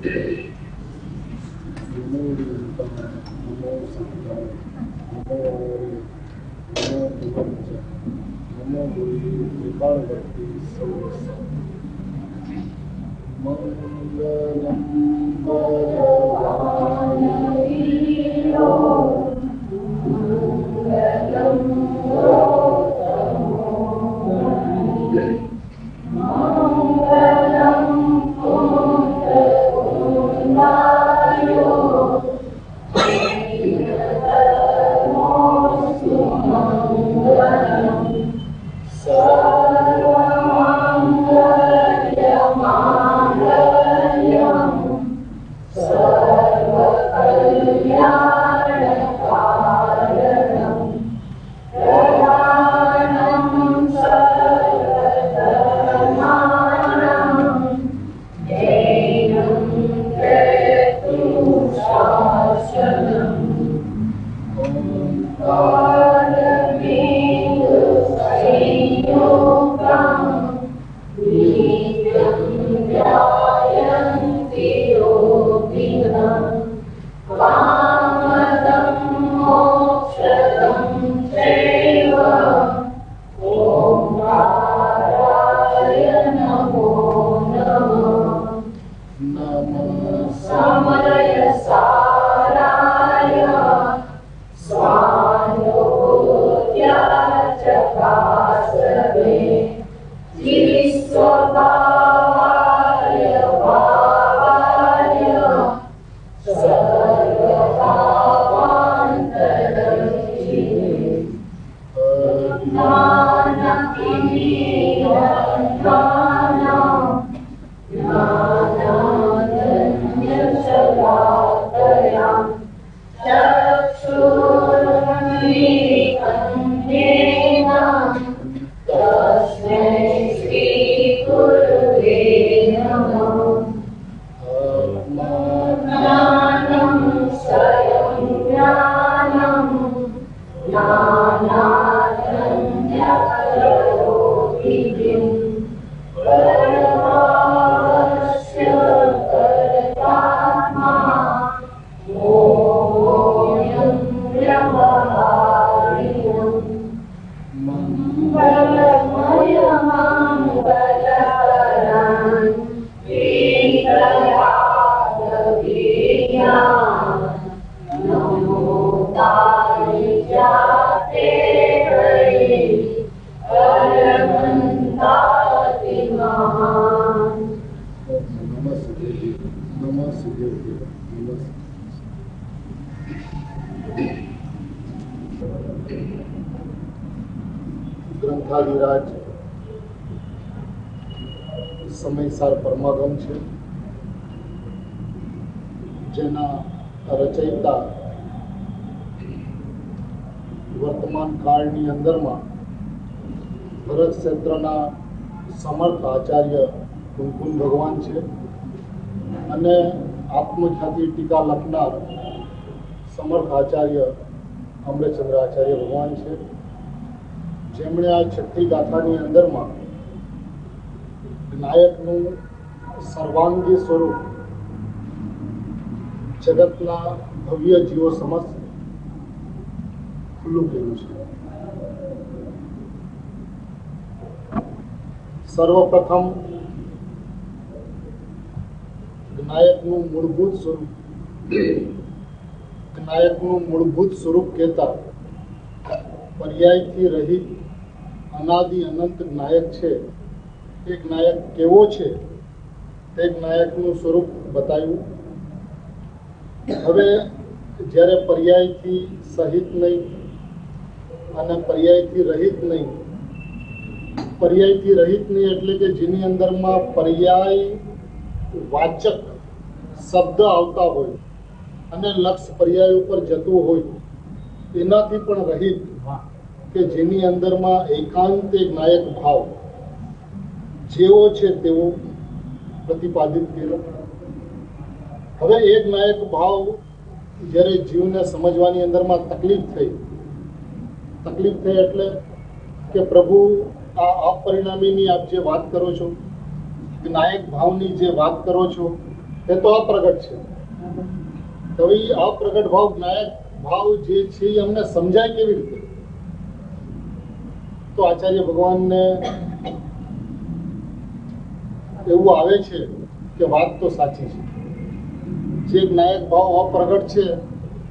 નમો રૂપાય, નમો સંતાય, નમો નમો ભગવંત, નમો ગુરુ કૃપાળવતી સૌ મંગલમ ભગવાન વીરો મંગલમ ગ્રંથાધિરાજ સમયસાર પરમાગમ છે, જેના રચયિતા વર્તમાન કાળની અંદરમાં ભરત ક્ષેત્રના સમર્થ આચાર્ય કુંકુમ ભગવાન છે અને આત્મખ્યાતિ ટીકા લખનાર સમર્થ આચાર્ય અમરેશચંદ્ર આચાર્ય ભગવાન છે, જેમણે આ છઠ્ઠી ગાથાની અંદરમાં વિનાયકનું સર્વાંગી સ્વરૂપ જગતના ભવ્ય જીવો સમક્ષ ખુલ્લું કર્યું છે. સર્વપ્રથમ વિનાયકનું મૂળભૂત સ્વરૂપ કહેતા પર્યાયથી રહિત અનાદિ અનંત જ્ઞાયક છે. એ જ્ઞાયક કેવો છે તે જ્ઞાયકનું સ્વરૂપ બતાવ્યું. હવે જ્યારે પર્યાયથી સહિત નહીં અને પર્યાયથી રહિત નહીં એટલે કે જેની અંદરમાં પર્યાય વાચક શબ્દ આવતા હોય અને લક્ષ પર્યાય ઉપર જતું હોય, એનાથી પણ રહિત કે જેની અંદરમાં એકાંત જ્ઞાયક ભાવ જેવો છે તેવો પ્રતિપાદિત કર્યો. હવે એ જ્ઞાયક ભાવ જ્યારે જીવને સમજવાની અંદરમાં તકલીફ થઈ એટલે કે પ્રભુ આ અપરિણામીની આપ જે વાત કરો છો, જ્ઞાયક ભાવની જે વાત કરો છો, એ તો અપ્રગટ છે. તો એ અપ્રગટ ભાવ જ્ઞાયક ભાવ જે છે એ અમને સમજાય કેવી રીતે? તો આચાર્ય ભગવાનને એવું આવે છે કે વાત તો સાચી છે. જે જ્ઞાયક ભાવ અપ્રગટ છે,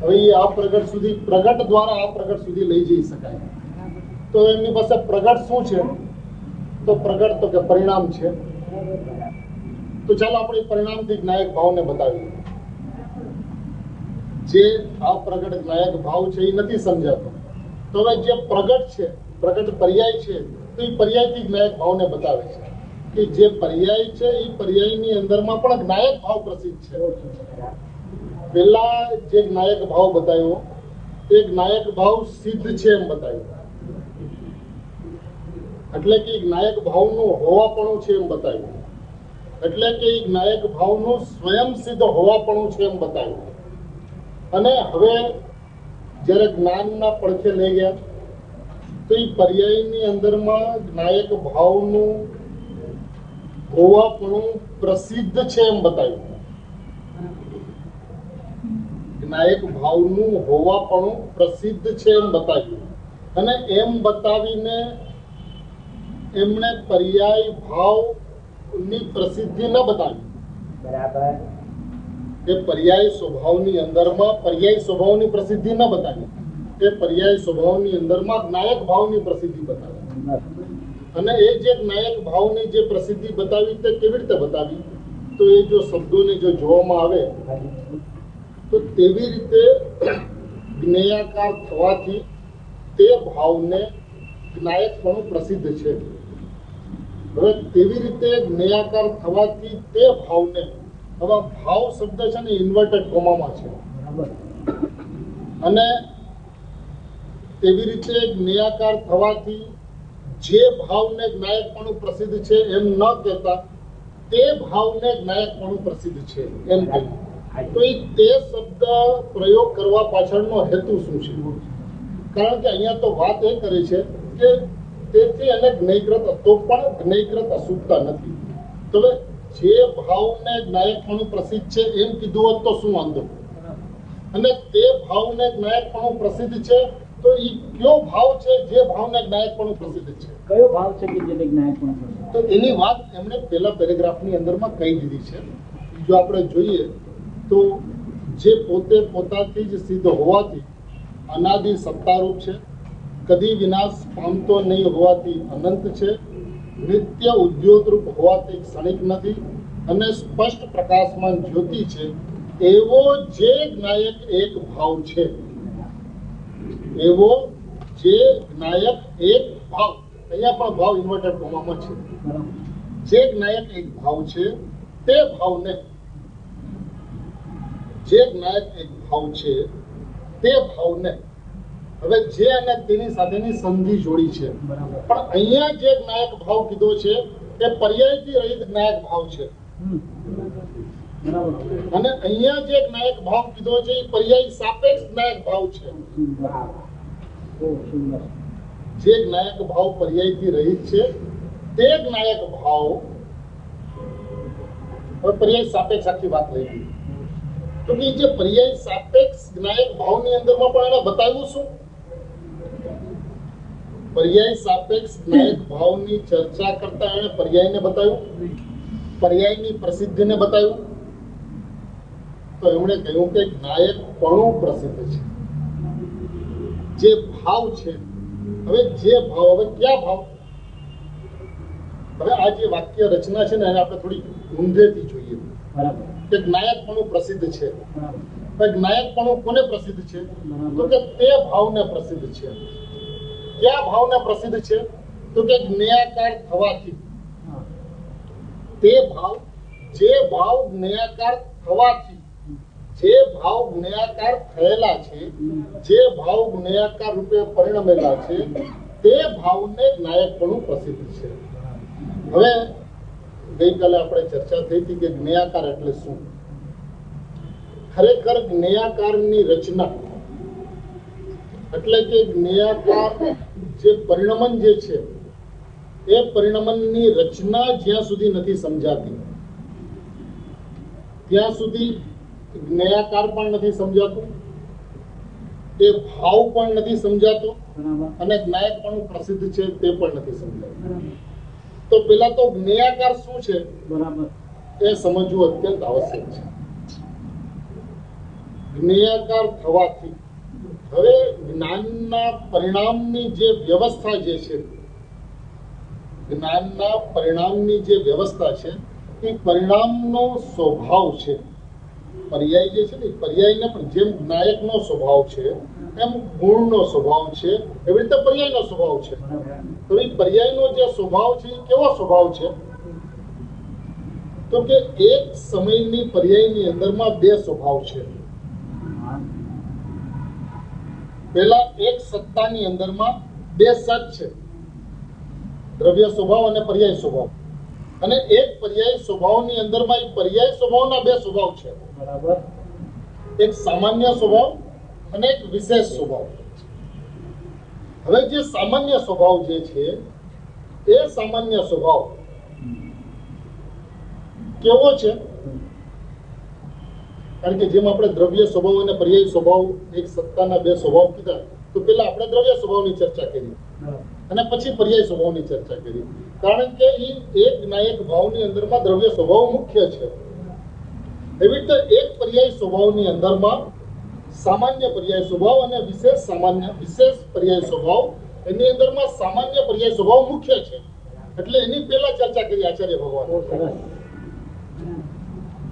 હવે એ અપ્રગટ સુધી, પ્રગટ દ્વારા અપ્રગટ સુધી લઈ જઈ શકાય. તો એમની પાસે પ્રગટ શું છે? તો પ્રગટ તો કે પરિણામ છે. તો ચાલો આપણે પરિણામથી જ્ઞાયક ભાવને બતાવીએ. જે અપ્રગટ જ્ઞાયક ભાવ છે એ નથી સમજાતો. તો હવે જે પ્રગટ છે, પ્રગટ પર્યાય છે, તો એ પર્યાયથી જ્ઞાયક ભાવને બતાવે છે કે જે પર્યાય છે એ પર્યાયની અંદરમાં પણ જ્ઞાયક ભાવ પ્રસિદ્ધ છે. પેલા જે જ્ઞાયક ભાવ બતાવ્યો એ જ્ઞાયક ભાવ સિદ્ધ છે એમ બતાવ્યું, એટલે કે જ્ઞાયક ભાવનું હોવાપણું છે એમ બતાવ્યું, એટલે કે જ્ઞાયક ભાવનું સ્વયં સિદ્ધ હોવાપણું છે એમ બતાવ્યું. અને હવે જ્યારે જ્ઞાનના પડખે લઈ ગયા તો એ પર્યાયની અંદરમાં જ્ઞાયક ભાવનું હોવાપણું પ્રસિદ્ધ છે એમ બતાવ્યું. જ્ઞાયક ભાવનું હોવાપણું પ્રસિદ્ધ છે એમ બતાવ્યું. અને એમ બતાવીને એમણે પર્યાય ભાવની પ્રસિદ્ધિ ન બતાવી. બરાબર. એ પર્યાય સ્વભાવની અંદરમાં પર્યાય સ્વભાવની પ્રસિદ્ધિ ન બતાવી. એ પર્યાય સ્વભાવની અંદરમાં જ્ઞાયક ભાવની પ્રસિદ્ધિ બતાવી. અને એ જે જ્ઞાયક ભાવની જે પ્રસિદ્ધિ બતાવી તે કેવી રીતે બતાવી? તો એ જો શબ્દોને જો જોવામાં આવે તો તેવી રીતે જ્ઞેયાકાર થવાથી તે ભાવને જ્ઞાયકપણું પ્રસિદ્ધ છે. હવે તેવી રીતે જ્ઞેયાકાર થવાથી તે ભાવને, હવે ભાવ શબ્દ છે ને ઇન્વર્ટેડ કોમામાં છે, અને તેવી રીતે જ્ઞેયાકાર થવાથી જે ભાવને જ્ઞાયકપણું પ્રસિદ્ધ છે એમ ન કહેતા તે ભાવને જ્ઞાયકપણું પ્રસિદ્ધ છે એમ કહ્યું. તો એ તે શબ્દ પ્રયોગ કરવા પાછળનો હેતુ શું છે? કારણ કે અહીંયા તો વાત એ કરે છે કે તેથી અને જ્ઞેયકૃત તો પણ જ્ઞેયકૃત અશુભતા નથી. તો જે ભાવને જ્ઞાયકપણું પ્રસિદ્ધ છે એમ કીધું હોત તો શું વાંધો? અને તે ભાવને જ્ઞાયકપણું પ્રસિદ્ધ છે તો એ કયો ભાવ છે જે ભાવને જ્ઞાયકપણું પ્રસિદ્ધ છે? કયો ભાવ છે કે જેને જ્ઞાયકપણું પ્રસિદ્ધ? તો એની વાત એમણે પહેલા પેરેગ્રાફની અંદરમાં કહી દીધી છે. જો આપણે જોઈએ તો જે પોતે પોતાથી જ સિદ્ધ હોવાથી અનાદિ સત્તારૂપ છે, કદી વિનાશ પામતો નહીં હોવાથી અનંત છે, નિત્ય ઉદ્યોગરૂપ હોવાથી ક્ષણિક નથી, અને સ્પષ્ટ પ્રકાશમાન જ્યોતિ છે, એવો જે જ્ઞાયક એક ભાવ છે. એવો જે જ્ઞાયક એક ભાવ, અહીંયા પણ ભાવ ઇન્વર્ટેડ કોમામાં છે. જે જ્ઞાયક એક ભાવ છે તે ભાવને, જે જ્ઞાયક એક ભાવ છે તે ભાવને, હવે જે અને તેની સાથેની સંધિ જોડી છે. પણ અહીંયા જે જ્ઞાયક ભાવ કીધો છે એ પર્યાયથી રહિત જ્ઞાયક ભાવ છે. અને અહીંયા જે જ્ઞાયક ભાવ કીધો છે એ પર્યાય સાપેક્ષ જ્ઞાયક ભાવ છે. જે જ્ઞાયક ભાવ પર્યાયથી રહિત છે તે જ્ઞાયક ભાવ, હવે પર્યાય સાપેક્ષ આખી વાત લઈ ગઈ. તો કે જે પર્યાય સાપેક્ષ જ્ઞાયક ભાવની અંદરમાં પણ એને બતાવ્યું શું? પર્યાય સાપેક્ષ જ્ઞાયક ભાવની ચર્ચા કરતા એને પર્યાયને બતાવ્યું, પર્યાયની પ્રસિદ્ધિને બતાવ્યું. તો એમણે કહ્યું કે જ્ઞાયકપણું પ્રસિદ્ધ છે. જે ભાવ છે, હવે જે ભાવ, હવે ક્યાં ભાવ? હવે આ જે વાક્ય રચના છે ને એને આપણે થોડી ઊંધેથી જોઈએ કે જ્ઞાયકપણું પ્રસિદ્ધ છે. જ્ઞાયકપણું કોને પ્રસિદ્ધ છે? તો કે તે ભાવને પ્રસિદ્ધ છે. ક્યાં ભાવને પ્રસિદ્ધ છે? તો કે જ્ઞેયાકાર થવાથી. તે ભાવ, જે ભાવ જ્ઞેયાકાર થવાથી, જે ભાવ જ્ઞેયાકાર થયેલા છે, જે ભાવ જ્ઞેયાકાર રૂપે પરિણમેલા છે, તે ભાવને જ્ઞાયકપણું પ્રસિદ્ધ છે. હવે ગઈકાલે આપણે ચર્ચા થઈ હતી કે જ્ઞેયાકાર એટલે શું? ખરેખર જ્ઞેયાકારની રચના એટલે કે જ્ઞેયાકાર જે પરિણમન જે છે એ પરિણમનની રચના જ્યાં સુધી નથી સમજાતી ત્યાં સુધી જ્ઞેયાકાર પણ નથી સમજાતું, એ ભાવ પણ નથી સમજાતો, બરાબર અને જ્ઞાયકપણું પ્રસિદ્ધ છે તે પણ નથી સમજાતું. બરાબર તો પેલા તો જ્ઞેયાકાર શું છે બરાબર એ સમજવું અત્યંત આવશ્યક છે. જ્ઞેયાકાર થવાથી હવે જ્ઞાનના પરિણામની જે વ્યવસ્થા જે છે, જ્ઞાનના પરિણામની જે વ્યવસ્થા છે એ પરિણામનો સ્વભાવ છે. પર્યાય જે છે ને, પર્યાયને પણ જેમ જ્ઞાયકનો સ્વભાવ છે એમ ગુણનો સ્વભાવ છે, એવી રીતે પર્યાયનો સ્વભાવ છે. તો એ પર્યાયનો જે સ્વભાવ છે એ કેવો સ્વભાવ છે? તો કે એક સમયની પર્યાયની અંદરમાં બે સ્વભાવ છે. પેલા એક સત્તાની અંદરમાં બે સત છે, દ્રવ્ય સ્વભાવ અને પર્યાય સ્વભાવ. અને એક પર્યાય સ્વભાવની અંદરમાં એ પર્યાય સ્વભાવના બે સ્વભાવ છે, બરાબર એક સામાન્ય સ્વભાવ અને એક વિશેષ સ્વભાવ. હવે જે સામાન્ય સ્વભાવ જે છે એ સામાન્ય સ્વભાવ કેવો છે? કારણ કે જેમ આપણે દ્રવ્ય સ્વભાવ અને પર્યાય સ્વભાવ, એક સત્તાના બે સ્વભાવ કીધા, તો પેલા આપણે દ્રવ્ય સ્વભાવની ચર્ચા કરી અને પછી પર્યાય સ્વભાવની ચર્ચા કરી. કારણ કે એ એક જ્ઞાયક ભાવની અંદરમાં દ્રવ્ય સ્વભાવ મુખ્ય છે. એવી રીતે એક પર્યાય સ્વભાવની અંદરમાં સામાન્ય પર્યાય સ્વભાવ અને વિશેષ પર્યાય સ્વભાવ, એની અંદરમાં સામાન્ય પર્યાય સ્વભાવ મુખ્ય છે. એટલે એની પહેલા ચર્ચા કરી આચાર્ય ભગવાન, બહુ સરસ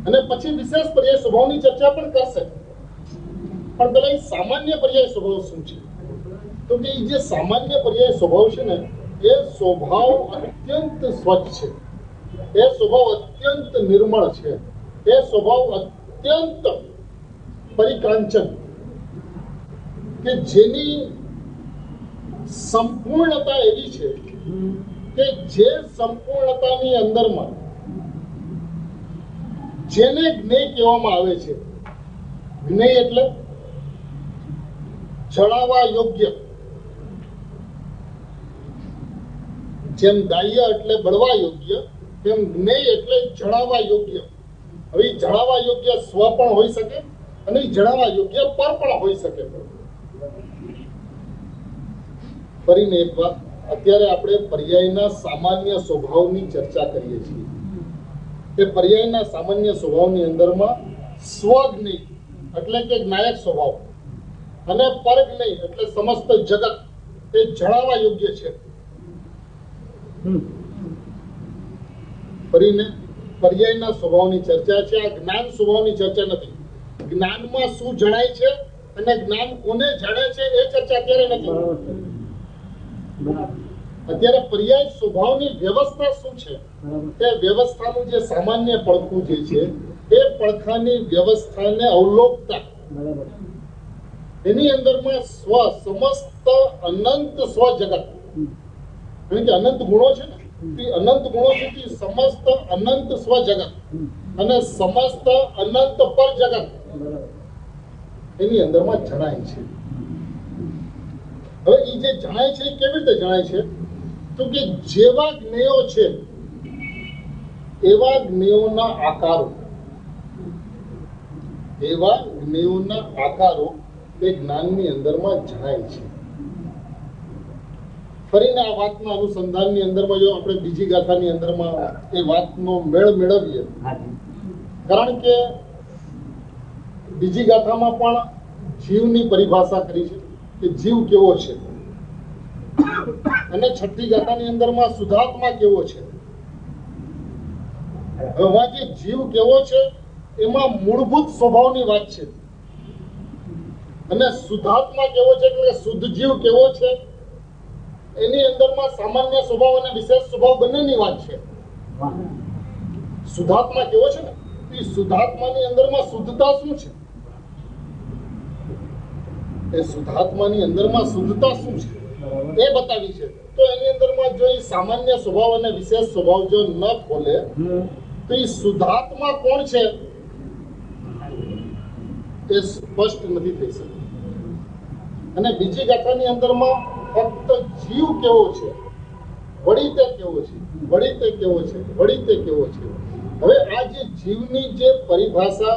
અને પછી વિશેષ પર્યાય સ્વભાવની ચર્ચા પણ કરશે. પણ પેલા એ સામાન્ય પર્યાય સ્વભાવ શું છે? તો કે એ જે સામાન્ય પર્યાય સ્વભાવ છે ને, એ સ્વભાવ અત્યંત સ્વચ્છ છે, એ સ્વભાવ અત્યંત નિર્મળ છે, એ સ્વભાવ અત્યંત પરિકાંચન, કે જેની સંપૂર્ણતા એવી છે કે જે સંપૂર્ણતાની અંદરમાં જેને જ્ઞેય કહેવામાં આવે છે, જ્ઞેય એટલે જણાવવા યોગ્ય, જેમ દાહ્ય એટલે બળવા યોગ્ય, તેમ જ્ઞેય એટલે જણાવવા યોગ્ય. હવે જણાવવા યોગ્ય સ્વ પણ હોઈ શકે અને જણાવવા યોગ્ય પર પણ હોઈ શકે. ફરીને એક વાત, અત્યારે આપણે પર્યાયના સામાન્ય સ્વભાવની ચર્ચા કરીએ છીએ. એ પર્યાયના સામાન્ય સ્વભાવની અંદરમાં સ્વજ્ઞેય એટલે કે જ્ઞાયક સ્વભાવ અને પરજ્ઞેય એટલે સમસ્ત જગત એ જણાવવા યોગ્ય છે. ફરીને પર્યાયના સ્વભાવની ચર્ચા છે, આ જ્ઞાન સ્વભાવની ચર્ચા નથી. જ્ઞાનમાં શું જણાય છે અને જ્ઞાન કોને જાણે છે એ ચર્ચા અત્યારે નથી. અત્યારે પર્યાય સ્વભાવની વ્યવસ્થા શું છે, એ વ્યવસ્થાનું જે સામાન્ય પડખું જે છે એ પડખાની વ્યવસ્થાને અવલોકતા એની અંદરમાં સ્વ, સમસ્ત અનંત સ્વ જગત, કારણ કે અનંત ગુણો છે ને, એ અનંત ગુણો છે, સમસ્ત અનંત સ્વ જગત અને સમસ્ત અનંત પર જગત એની અંદરમાં જણાય છે. હવે એ જે જણાય છે એ કેવી રીતે જણાય છે? તો કે જેવા જ્ઞેયો છે એવા જ્ઞેયોના આકારો, એવા જ્ઞેયોના આકારો એ જ્ઞાનની અંદરમાં જણાય છે. ફરીને આ વાતના અનુસંધાનની અંદરમાં જો આપણે બીજી ગાથાની અંદરમાં એ વાતનો મેળ મેળવીએ, કારણ કે બીજી ગાથામાં પણ જીવની પરિભાષા કરી છે કે જીવ કેવો છે, અને છઠ્ઠી ગાથાની અંદરમાં શુદ્ધાત્મા કેવો છે. હવે જે જીવ કેવો છે એમાં મૂળભૂત સ્વભાવની વાત છે, અને શુદ્ધાત્મા કેવો છે એટલે શુદ્ધ જીવ કેવો છે એની અંદરમાં સામાન્ય સ્વભાવ અને વિશેષ સ્વભાવ બંનેની વાત છે. શુદ્ધાત્મા કેવો છે ને, એ શુદ્ધાત્માની અંદરમાં શુદ્ધતા શું છે, એ શુદ્ધાત્માની અંદરમાં શુદ્ધતા શું છે એ બતાવી છે. તો એની અંદરમાં જો એ સામાન્ય સ્વભાવ અને વિશેષ સ્વભાવ જો ન ખોલે તો એ શુદ્ધાત્મા કોણ છે એ સ્પષ્ટ નથી થઈ શકતું. અને બીજી ગાથાની અંદરમાં ફક્ત જીવ કેવો છે, વળી તે કેવો છે, વળી તે કેવો છે, વળી તે કેવો છે. હવે આ જે જીવની જે પરિભાષા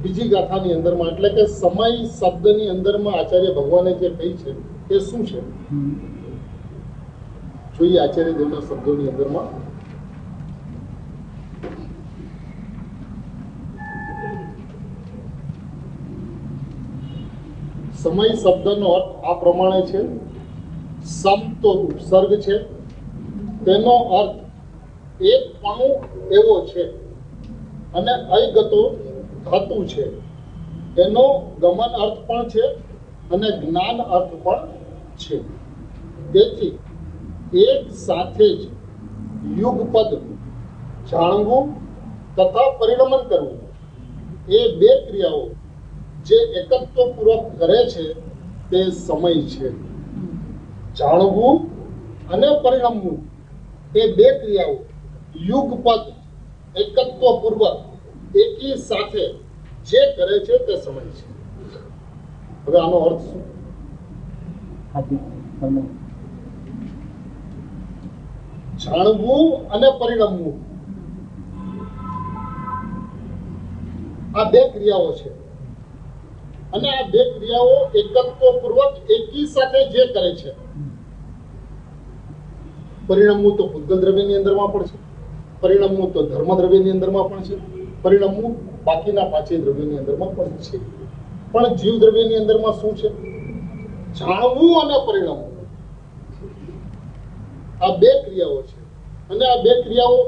બીજી ગાથાની અંદરમાં એટલે કે સમય શબ્દની અંદરમાં આચાર્ય ભગવાને જે કહી છે એ શું છે જોઈએ આચાર્ય દેવના શબ્દોની અંદરમાં. સમય શબ્દનો અર્થ આ પ્રમાણે છે. સમ તો ઉપસર્ગ છે, તેનો અર્થ એક પણું એવો છે અને અયગતો ધાતુ છે. એનો ગમન અર્થ પણ છે અને જ્ઞાન અર્થ પણ છે. તેથી એક સાથે જ યુગપદ જાણવું તથા પરિણમન કરવું એ બે ક્રિયાઓ જે એકત્વપૂર્વક કરે છે તે સમય છે. જાણવું અને પરિણમવું એ બે ક્રિયાઓ યુગપદ એકત્વપૂર્વક એકી સાથે જે કરે છે તે સમય છે. હવે આનો અર્થ શું? જાણવું અને પરિણમવું આ બે ક્રિયાઓ છે અને આ બે ક્રિયાઓ એકત્વપૂર્વક એકી સાથે જે કરે છે. પરિણમવું તો ભૂતગલ દ્રવ્યની અંદરમાં પણ છે, પરિણમવું તો ધર્મ દ્રવ્યની અંદરમાં પણ છે, પરિણમવું બાકીના પાંચેય દ્રવ્યોની અંદરમાં પણ છે. પણ જીવ દ્રવ્યની અંદરમાં શું છે? જાણવું અને પરિણમવું આ બે ક્રિયાઓ છે અને આ બે ક્રિયાઓ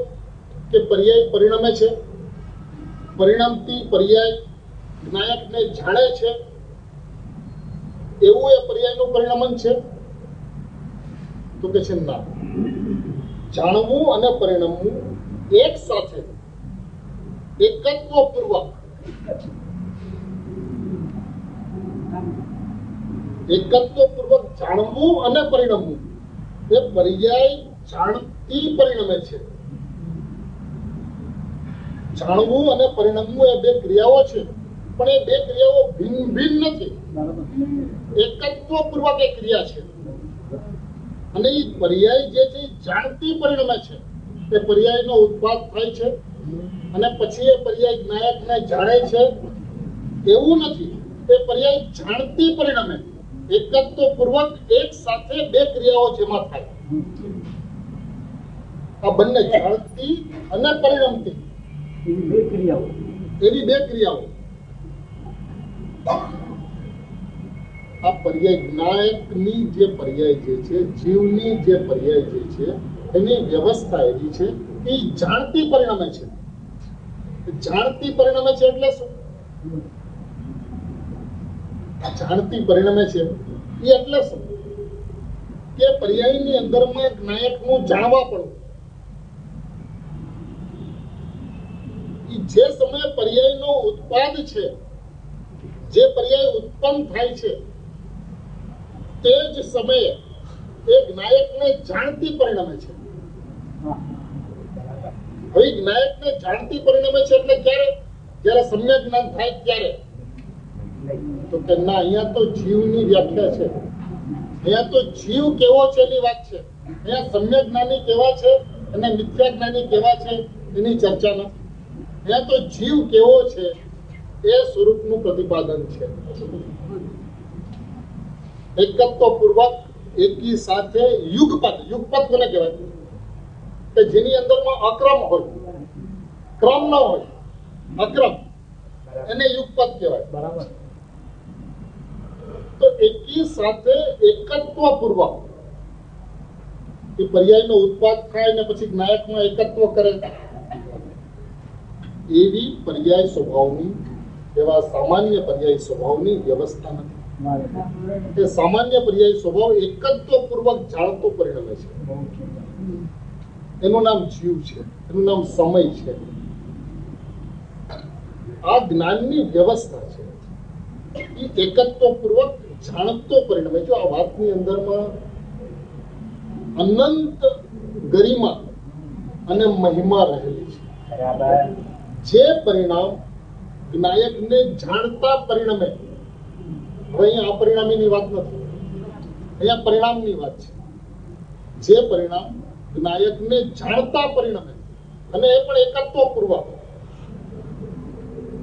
કે પર્યાય પરિણમે છે, પરિણમતી પર્યાય જ્ઞાયકને જાણે છે એવું એ પર્યાયનું પરિણમન છે તો કે છે ના. જાણવું અને પરિણમવું એક સાથે એકત્વપૂર્વક જાણવું અને પરિણમવું એ પર્યાય જાણતી પરિણમે છે. જાણવું અને પરિણમવું એ બે ક્રિયાઓ છે પણ એ બે ક્રિયાઓ ભિન્ન ભિન્ન નથી, એકત્વપૂર્વક એ ક્રિયા છે. અને એ પર્યાય જે છે જાણતી પરિણમે છે. એ પર્યાયનો ઉત્પાદ થાય છે અને પછી એ પર્યાય જ્ઞાયકને જાણે છે એવું નથી. એ પર્યાય જાણતી પરિણમે એકત્વપૂર્વક એક સાથે બે ક્રિયાઓ જેમાં થાય. આ બંને જાણતી અને પરિણમતી એવી બે ક્રિયાઓ આ પર્યાય જ્ઞાયકની જે પર્યાય જે છે, જીવની જે પર્યાય જે છે એની વ્યવસ્થા એવી છે કે જાણતી પરિણમે છે. જાણતી પરિણમે છે એટલે શું? જાણતી પરિણમે છે એ એટલે શું કે પર્યાયની અંદરમાં જ્ઞાયકનું જાણવા પડવું. જે સમયે પર્યાયનો ઉત્પાદ છે, જે પર્યાય ઉત્પન્ન થાય છે તે જ સમયે એ જ્ઞાયકને જાણતી પરિણમે છે. હવે જ્ઞાયકને જાણતી પરિણમે છે એટલે ક્યારે? જ્યારે સમ્યક જ્ઞાન થાય ત્યારે. તો કે ના, અહીંયા તો જીવની વ્યાખ્યા છે, અહીંયા તો જીવ કેવો છે એની વાત છે. અહીંયા સમ્યક જ્ઞાની કેવા છે અને મિથ્યા જ્ઞાની કેવા છે એની ચર્ચા નથી. અહીંયા તો જીવ કેવો છે એ સ્વરૂપનું પ્રતિપાદન છે. એકત્વપૂર્વક એકી સાથે યુગપદ. યુગપદ કોને કહેવાય? કે જેની અંદરમાં અક્રમ હોય, ક્રમ ન હોય, અક્રમ, એને યુગપદ કહેવાય. બરાબર. તો એકી સાથે એકત્વપૂર્વક એ પર્યાયનો ઉત્પાદ થાય ને પછી જ્ઞાયકમાં એકત્વ કરે એવી પર્યાય સ્વભાવની, એવા સામાન્ય પર્યાય સ્વભાવની વ્યવસ્થા નથી. એ સામાન્ય પર્યાય સ્વભાવ એકત્વપૂર્વક જાણતો પરિણમે છે. એનું નામ જીવ છે, એનું નામ સમય છે. આ જ્ઞાનની વ્યવસ્થા છે એ એકત્વપૂર્વક જાણતો પરિણમે. જો આ વાતની અંદરમાં અનંત ગરિમા અને મહિમા રહેલી છે. જે પરિણામ જ્ઞાયકને જાણતા પરિણમે, હવે અહીંયા અપરિણામીની વાત નથી, અહીંયા પરિણામની વાત છે. જે પરિણામ જ્ઞાયકને જાણતા પરિણમે અને એ પણ એકત્વપૂર્વક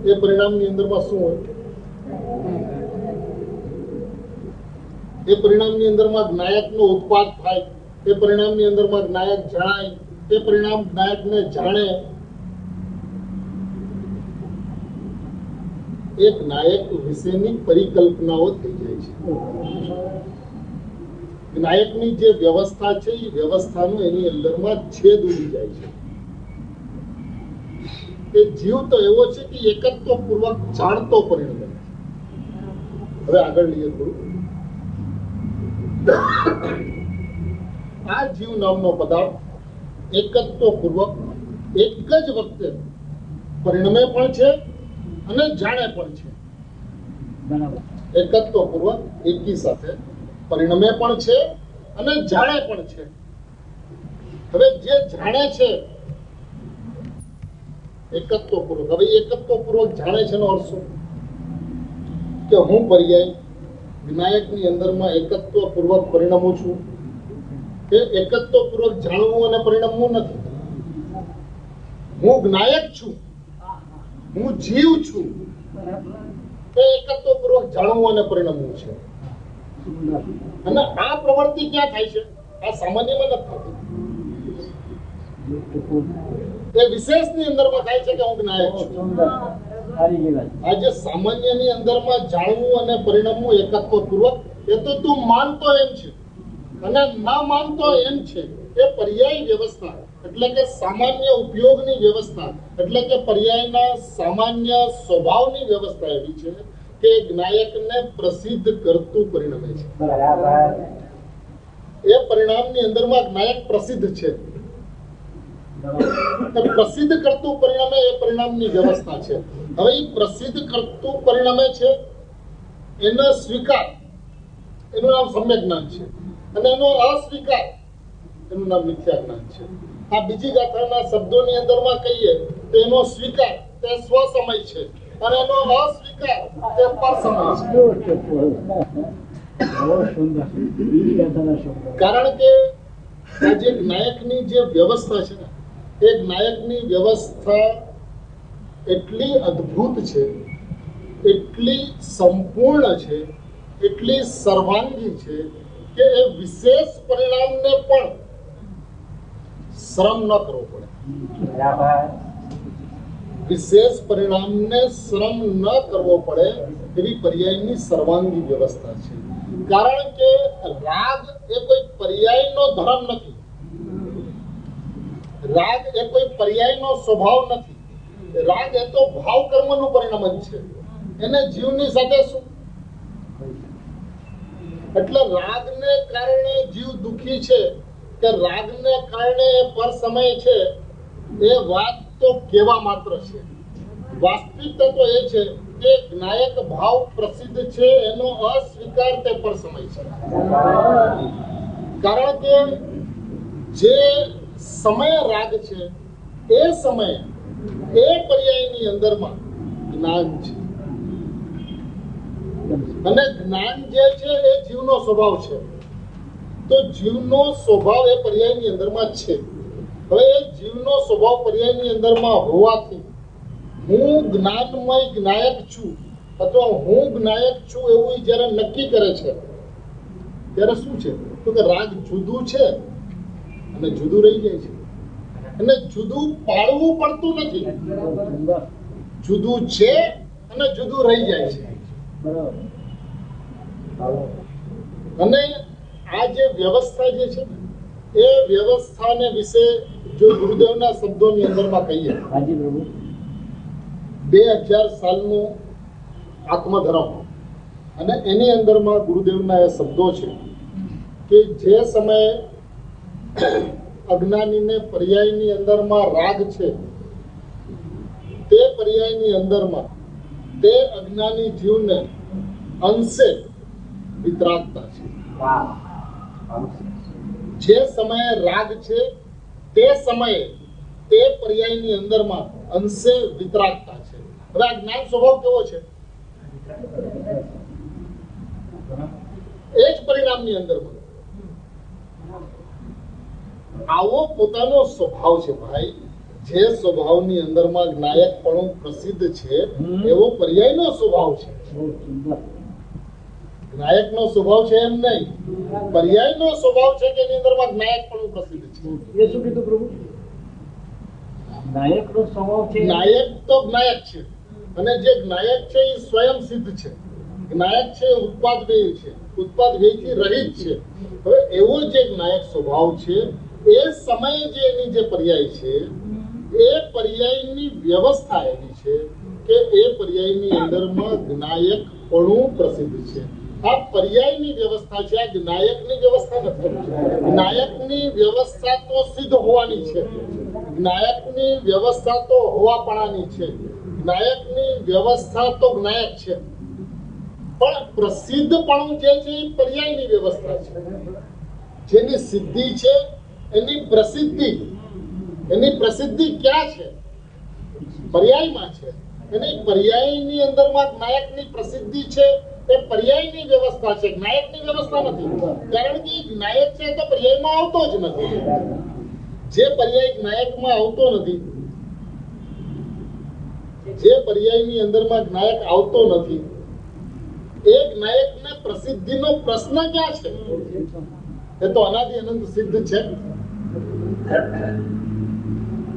એ પરિણામની અંદરમાં શું હોય? એ પરિણામની અંદરમાં જ્ઞાયકનો ઉત્પાદ થાય, એ પરિણામની અંદરમાં જ્ઞાયક જણાય, એ પરિણામ જ્ઞાયકને જાણે. એક જ્ઞાયક વિશેની પરિકલ્પનાઓ થઈ જાય છે. જ્ઞાયકની જે વ્યવસ્થા છે એ વ્યવસ્થાનો એની અંદરમાં છેદ ઉડી જાય છે. એ જીવ તો એવો છે કે એકત્વ પૂર્વક જાણતો પરિણમે. હવે આગળ લઈએ થોડું. આ જીવ નામનો પદાર્થ એકત્વ પૂર્વક એક જ વખતે પરિણમે પણ છે અને જાણે પણ છે. બરાબર. એકત્વ પૂર્વક એકી સાથે પરિણમે પણ છે અને જાણે પણ છે. હવે જે જાણે છે એકત્વ પૂર્વક, હવે એકત્વ પૂર્વક જાણે છે નો અર્થ શું? કે હું પર્યાય વિનાયકની અંદરમાં એકત્વ પૂર્વક પરિણમું છું. એ એકત્વ પૂર્વક જાણવું અને પરિણમવું નથી. હું જ્ઞાયક છું, હું જીવ છું, એ એકત્વ પૂર્વક જાણવું અને પરિણમવું છે. અને આ પ્રવૃત્તિ ક્યાં થાય છે? આ સામાન્યમાં નથી થતી. એ વિશેષની અંદરમાં થાય છે કે હું જ્ઞાયક છું. આજે સામાન્યની અંદરમાં જાણવું અને પરિણમવું એકત્વ પૂર્વક, એ તો તું માનતો એમ છે અને ના માનતો એમ છે. એ પર્યાય વ્યવસ્થા એટલે કે સામાન્ય ઉપયોગની વ્યવસ્થા એટલે કે પર્યાયના સામાન્ય સ્વભાવની વ્યવસ્થા એવી છે કે જ્ઞાયકને પ્રસિદ્ધ કરતું પરિણમે છે. બરાબર. એ પરિણામની અંદરમાં જ્ઞાયક પ્રસિદ્ધ છે. પ્રસિદ્ધ કરતું પરિણામે એ પરિણામની વ્યવસ્થા છે. હવે એ પ્રસિદ્ધ કરતું પરિણામે છે એનો સ્વીકાર, એનું નામ સમ્યક જ્ઞાન છે, અને એનો અસ્વીકાર એનું નામ મિથ્યા જ્ઞાન છે. આ બીજી ગાથાના શબ્દોની અંદરમાં કહીએ તો એનો સ્વીકાર તે સ્વસમય છે અને એનો અસ્વીકાર તે પરસમય છે. કારણ કે આ જે જ્ઞાયકની જે વ્યવસ્થા છે ને, એ જ્ઞાયકની વ્યવસ્થા એટલી અદ્ભુત છે, એટલી સંપૂર્ણ છે, એટલી સર્વાંગી છે કે એ વિશેષ પરિણામને પણ શ્રમ ન કરવો પડે. વિશેષ પરિણામને શ્રમ ન કરવો પડે એવી પર્યાયની સર્વાંગી વ્યવસ્થા છે. કારણ કે રાગ એ કોઈ પર્યાયનો ધર્મ નથી, રાગ એ કોઈ પર્યાયનો સ્વભાવ નથી. રાગ એ તો ભાવ કર્મનું પરિણમન છે. એને જીવની સાથે શું? એટલે રાગને કારણે જીવ દુખી છે કે રાગને કારણે એ પર સમય છે, એ વાત તો કેવા માત્ર છે. વાસ્તવિકતા તો એ છે કે જ્ઞાયક ભાવ પ્રસિદ્ધ છે, એનો અસ્વીકાર તે પર સમય છે. કારણ કે જે સમય રાગ છે એ સમય એ પર્યાયની અંદરમાં જ્ઞાન છે, અને જ્ઞાન જે છે એ જીવનો સ્વભાવ છે. તો જીવનો સ્વભાવ એ પર્યાયની અંદરમાં છે. હવે એ જીવનો સ્વભાવ પર્યાયની અંદરમાં હોવાથી હું જ્ઞાનમય જ્ઞાયક છું અથવા હું જ્ઞાયક છું એવું જ્યારે નક્કી કરે છે ત્યારે શું છે? તો કે રાગ જુદું છે અને જુદું રહી જાય છે. અને જુદું પાડવું પડતું નથી, જુદું છે અને જુદું રહી જાય છે. અને આ જે વ્યવસ્થા જે છે એ વ્યવસ્થાને વિશે જો ગુરુદેવના શબ્દોની અંદરમાં કહીએ, 2000 સાલનું આત્મધર્મ, અને એની અંદરમાં ગુરુદેવના એ શબ્દો છે કે જે સમયે અજ્ઞાનીને પર્યાયની અંદરમાં રાગ છે, તે પર્યાયની અંદરમાં તે અજ્ઞાની જીવને અંશે વિતરાગતા છે. જે સમયે રાગ છે તે સમયે તે પર્યાયની અંદરમાં અંશે વિતરાગતા છે. હવે આ જ્ઞાન સ્વભાવ કેવો છે? એ જ પરિણામની અંદરમાં આવો પોતાનો સ્વભાવ છે ભાઈ. જે સ્વભાવની અંદરમાં જ્ઞાયકપણું પ્રસિદ્ધ છે હમ. એવો પર્યાયનો સ્વભાવ છે. બહુ સુંદર. જ્ઞાયકનો સ્વભાવ છે એમ નહીં, પર્યાયનો સ્વભાવ છે કે એની અંદરમાં જ્ઞાયકપણું પ્રસિદ્ધ છે. એ શું કીધું પ્રભુ? નાયકનો સ્વભાવ છે. જ્ઞાયક તો જ્ઞાયક છે, અને જે જ્ઞાયક છે એ સ્વયં સિદ્ધ છે. જ્ઞાયક છે એ ઉત્પાદ વ્યય છે, ઉત્પાદ વ્યયથી રહિત છે. હવે એવો જે જ્ઞાયક સ્વભાવ છે એ સમયે જે એની જે પર્યાય છે એ પર્યાયની વ્યવસ્થા એવી છે કે એ પર્યાયની અંદરમાં જ્ઞાયકપણું પ્રસિદ્ધ છે. આ પર્યાયની વ્યવસ્થા છે, આ જ્ઞાયકની વ્યવસ્થા નથી. જ્ઞાયકની વ્યવસ્થા તો સિદ્ધ હોવાની છે, જ્ઞાયકની વ્યવસ્થા તો હોવાપણાની છે, જ્ઞાયકની વ્યવસ્થા તો જ્ઞાયક છે, પણ પ્રસિદ્ધપણું જે છે એ પર્યાયની વ્યવસ્થા છે. જેની સિદ્ધિ છે એની પ્રસિદ્ધિ ક્યાં છે? પર્યાયમાં છે. અને પર્યાયની અંદરમાં જ્ઞાયકની પ્રસિદ્ધિ છે એ પર્યાયની વ્યવસ્થા છે, જ્ઞાયકની વ્યવસ્થા નથી. કારણ કે જ્ઞાયક છે તો પર્યાયમાં આવતો જ નથી. જે પર્યાય જ્ઞાયકમાં આવતો નથી, જે પર્યાયની અંદરમાં જ્ઞાયક આવતો નથી, એ જ્ઞાયકને પ્રસિદ્ધિનો પ્રશ્ન ક્યાં છે? એ તો અનાદિ અનંત સિદ્ધ છે.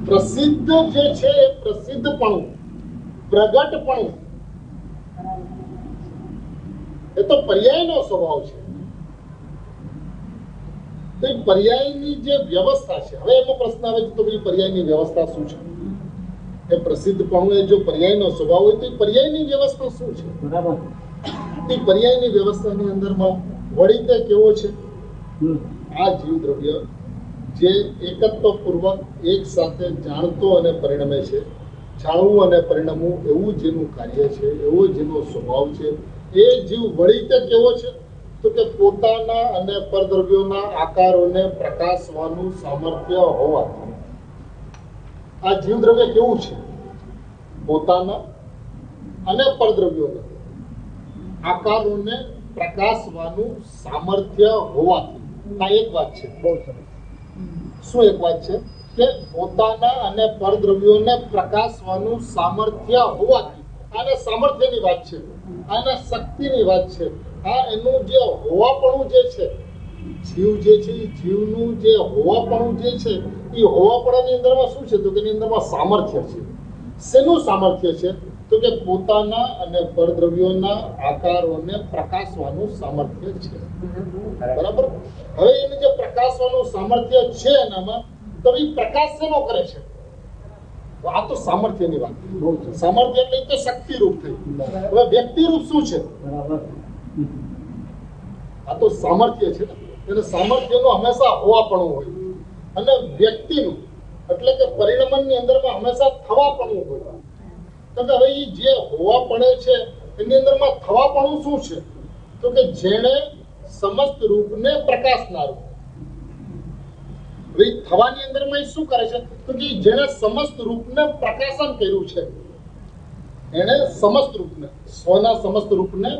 પ્રસિદ્ધ જે છે એ પ્રસિદ્ધપણું, પ્રગટપણું, એ તો પર્યાયનો સ્વભાવ છે. તો એ પર્યાયની જે વ્યવસ્થા છે, હવે એનો પ્રશ્ન આવે છે તો ભાઈ પર્યાયની વ્યવસ્થા શું છે? એ પ્રસિદ્ધપણું એ જો પર્યાયનો સ્વભાવ હોય તો એ પર્યાયની વ્યવસ્થા શું છે? બરાબર. એ પર્યાયની વ્યવસ્થાની અંદરમાં વળી તે કેવો છે? હમ. આ જીવ દ્રવ્ય જે એકત્વપૂર્વક એક સાથે જાણતો અને પરિણમે છે, જાણવું અને પરિણમવું એવું જેનું કાર્ય છે, એવો જેનો સ્વભાવ છે, એ જીવ વળી તે કેવો છે? તો કે પોતાના અને પરદ્રવ્યોના આકારોને પ્રકાશવાનું સામર્થ્ય હોવાથી આ જીવ દ્રવ્ય કેવું છે? પોતાના અને પરદ્રવ્યોના આકારોને પ્રકાશવાનું સામર્થ્ય હોવાથી. આ એક વાત છે. બહુ સરસ. શું એક વાત છે? કે પોતાના અને પરદ્રવ્યોને પ્રકાશવાનું સામર્થ્ય હોવાથી. આને સામર્થ્યની વાત છે, આને શક્તિની વાત છે. આ એનું જે હોવાપણું જે છે, જીવ જે છે એ જીવનું જે હોવાપણું જે છે એ હોવાપણાની અંદરમાં શું છે? તો કે એની અંદરમાં સામર્થ્ય છે. શેનું સામર્થ્ય છે? તો કે પોતાના અને પરદ્રવ્યોના આકારોને પ્રકાશવાનું સામર્થ્ય છે. બરાબર. હવે એનું જે પ્રકાશવાનું સામર્થ્ય છે એનામાં, તો એ પ્રકાશ શેનો કરે છે? આ તો સામર્થ્યની વાત. બહુ સરસ. સામર્થ્ય એટલે તો શક્તિ રૂપ થઈ. હવે વ્યક્તિ રૂપ શું છે? બરાબર. આ તો સામર્થ્ય છે ને. એને સામર્થ્યનું હંમેશા હોવાપણું હોય, અને વ્યક્તિનું એટલે કે પરિણમનની અંદરમાં હંમેશા થવાપણું હોય. તો કે હવે એ જે હોવાપણે છે એની અંદરમાં થવાપણું શું છે? તો કે જેણે સમસ્ત રૂપને પ્રકાશનારું. હવે થવાની અંદરમાં એ શું કરે છે? તો કે જેણે સમસ્ત રૂપને પ્રકાશન કર્યું છે, એણે સમસ્ત રૂપને, સ્વના સમસ્ત રૂપને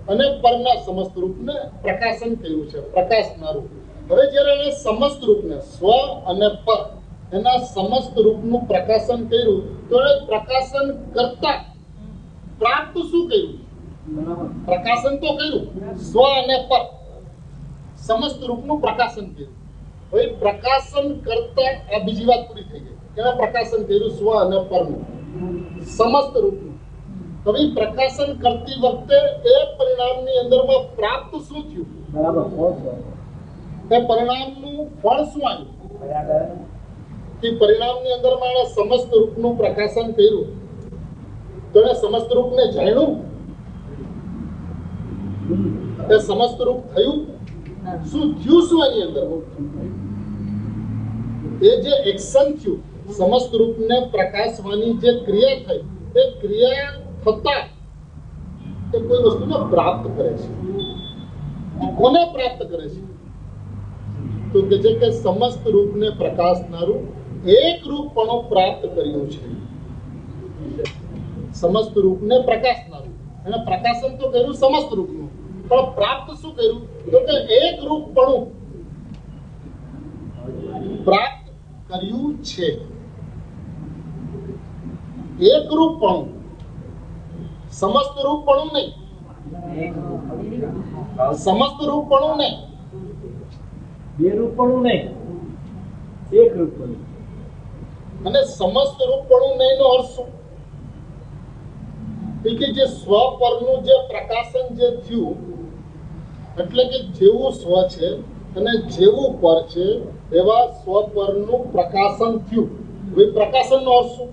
અને પરના સમસ્ત રૂપને પ્રકાશન કર્યું છે, પ્રકાશનારું. હવે જ્યારે એને સમસ્ત રૂપને, સ્વ અને પર, એના સમસ્ત રૂપનું પ્રકાશન કર્યું, તો એ પ્રકાશન કરતા પ્રાપ્ત શું કર્યું? બરાબર. પ્રકાશન તો કર્યું, સ્વ અને પર સમસ્ત રૂપનું પ્રકાશન કર્યું. હવે પ્રકાશન કરતા આ બીજી વાત પૂરી થઈ ગઈ. એને પ્રકાશન કર્યું સ્વ અને પરનું, સમસ્ત રૂપનું. હવે પ્રકાશન કરતી વખતે એ પરિણામની અંદરમાં પ્રાપ્ત શું થયું? બરાબર. બહુ સરસ. એ પરિણામનું ફળ શું આવ્યું? બરાબર. કે પરિણામની અંદરમાં એણે સમસ્ત રૂપનું પ્રકાશન કર્યું, તો એને સમસ્ત રૂપને જાણ્યું, એ સમસ્ત રૂપ થયું. શું થયું? શું એની અંદર એ જે એક્શન થયું, સમસ્ત રૂપને પ્રકાશવાની જે ક્રિયા થઈ, એ ક્રિયા થતા એ કોઈ વસ્તુને પ્રાપ્ત કરે છે. કોને પ્રાપ્ત કરે છે? તો કે જે કે સમસ્ત રૂપને પ્રકાશનારું એક રૂપપણું પ્રાપ્ત કર્યું છે. સમસ્ત રૂપને પ્રકાશનારું, એને પ્રકાશન તો કર્યું સમસ્ત રૂપનું, પણ પ્રાપ્ત શું કર્યું? તો કે એક રૂપપણું પ્રાપ્ત કર્યું છે. એકરૂપપણું, સમસ્ત રૂપપણું નહીં, સમસ્ત રૂપપણું નહીં, બે રૂપણું નહીં, એક રૂપણું. અને સમસ્ત રૂપપણું નહીં નો અર્થ શું? કે જે સ્વ પરનું જે પ્રકાશન જે થયું, એટલે કે જેવું સ્વ છે અને જેવું પર છે એવા સ્વ પરનું પ્રકાશન થયું. હવે પ્રકાશનનો અર્થ શું?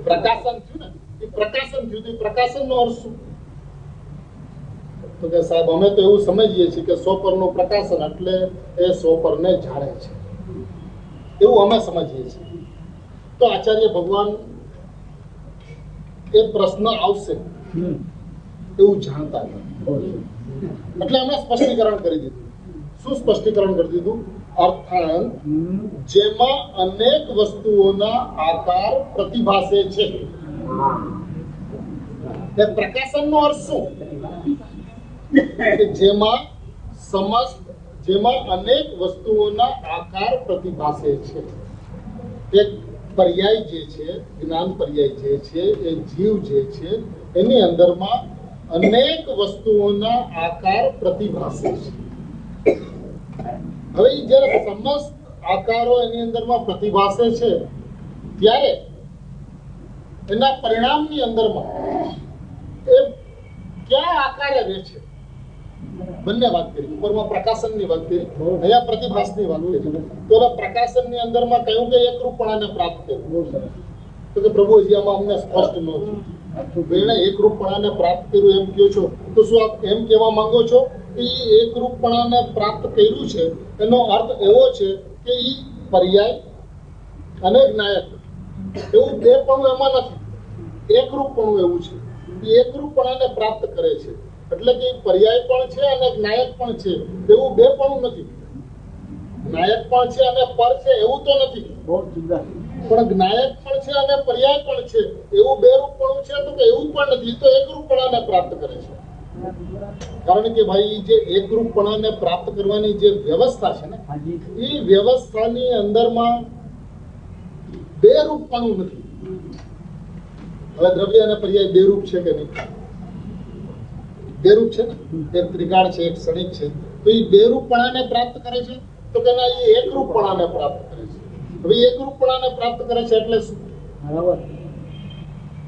પ્રકાશન થયું ને, એ પ્રકાશન થયું તો પ્રકાશનનો અર્થ શું? તો કે સાહેબ અમે તો એવું સમજીએ છીએ કે સ્વ પરનું પ્રકાશન એટલે એ સ્વ પરને જાણે છે, એવું અમે સમજીએ છીએ. તો આચાર્ય ભગવાન એ પ્રશ્ન આવશે એવું જાણતા નથી, એટલે અમે સ્પષ્ટીકરણ કરી દીધું. શું સ્પષ્ટીકરણ કરી દીધું? અર્થાંત જેમાં અનેક વસ્તુઓના આકાર પ્રતિભાસે છે. એ પ્રકાશનનો અર્થ શું? કે જેમાં અનેક વસ્તુઓના આકાર પ્રતિભાસે છે. એક પર્યાય જે છે, જ્ઞાન પર્યાય જે છે, એ જીવ જે છે એની અંદરમાં અનેક વસ્તુઓના આકાર પ્રતિભાસે છે. હવે જ્યારે સમસ્ત આકારો એની અંદરમાં પ્રતિભાસે છે ત્યારે એના પરિણામની અંદરમાં એ ક્યાં આકારે રહે છે? બંને વાત કરી. ઉપરમાં પ્રકાશનની વાત કરી, અહીંયા પ્રતિભાસની વાત કરી. તો પ્રકાશનની અંદરમાં કહ્યું કે એકરૂપપણાને પ્રાપ્ત કર્યું. તો કે પ્રભુ હજી આમાં અમને સ્પષ્ટ નહોતું. એને એકરૂપપણાને પ્રાપ્ત કર્યું એમ કહો છો, તો શું આપ એમ કહેવા માંગો છો કે એ એકરૂપપણાને પ્રાપ્ત કર્યું છે એનો અર્થ એવો છે કે એ પર્યાય અને જ્ઞાયક એવું બે પણ એમાં નથી, એકરૂપપણું એવું છે. એ એકરૂપપણાને પ્રાપ્ત કરે છે એટલે કે પર્યાય પણ છે અને જ્ઞાયક પણ છે, એવું બે પણ નથી. જ્ઞાયક પણ છે અને પર છે એવું તો નથી, પણ જ્ઞાયક પણ છે અને પર્યાય પણ છે એવું બે રૂપપણું છે તો કે એવું પણ નથી. તો એકરૂપપણાને પ્રાપ્ત કરે છે. કારણ કે ભાઈ જે એકરૂપપણાને પ્રાપ્ત કરવાની જે વ્યવસ્થા છે ને, એ વ્યવસ્થાની અંદરમાં બે રૂપપણું નથી. હવે દ્રવ્ય અને પર્યાય બે રૂપ છે કે નહીં? બે રૂપ છે ને, એક ત્રિકાળ છે, એક ક્ષણિક છે. તો એ બે રૂપપણાને પ્રાપ્ત કરે છે તો કે ના, એ એકરૂપપણાને પ્રાપ્ત કરે છે. હવે એકરૂપપણાને પ્રાપ્ત કરે છે એટલે શું? બરાબર.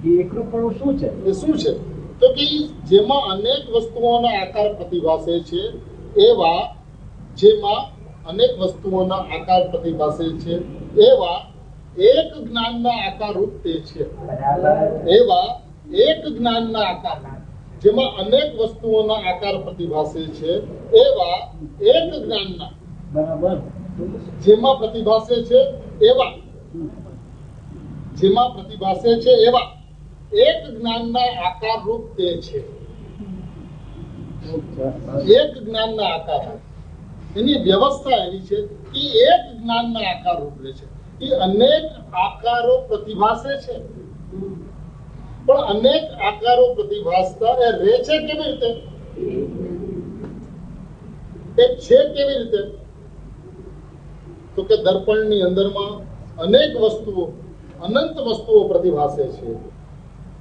એ એકરૂપપણું શું છે? એ શું છે? તો કે જેમાં અનેક વસ્તુઓના આકાર પ્રતિભાસે છે એવા, જેમાં અનેક વસ્તુઓના આકાર પ્રતિભાસે છે એવા એક જ્ઞાનના આકાર રૂપ તે છે. એવા એક જ્ઞાનના આકાર, જેમાં અનેક વસ્તુઓના આકાર પ્રતિભાસે છે એવા એક જ્ઞાનના, બરાબર, જેમાં પ્રતિભાસે છે એવા, જેમાં પ્રતિભાસે છે એવા એક જ્ઞાનના આકાર રૂપ તે છે. એક જ્ઞાનના આકાર, એની વ્યવસ્થા એવી છે કે એક જ્ઞાનના આકાર રૂપ લે છે. એ અનેક આકારો પ્રતિભાસે છે, પણ અનેક આકારો પ્રતિભાસતા એ રહે છે કેવી રીતે? એ છે કેવી રીતે? તો કે દર્પણની અંદરમાં અનેક વસ્તુઓ, અનંત વસ્તુઓ પ્રતિભાસે છે.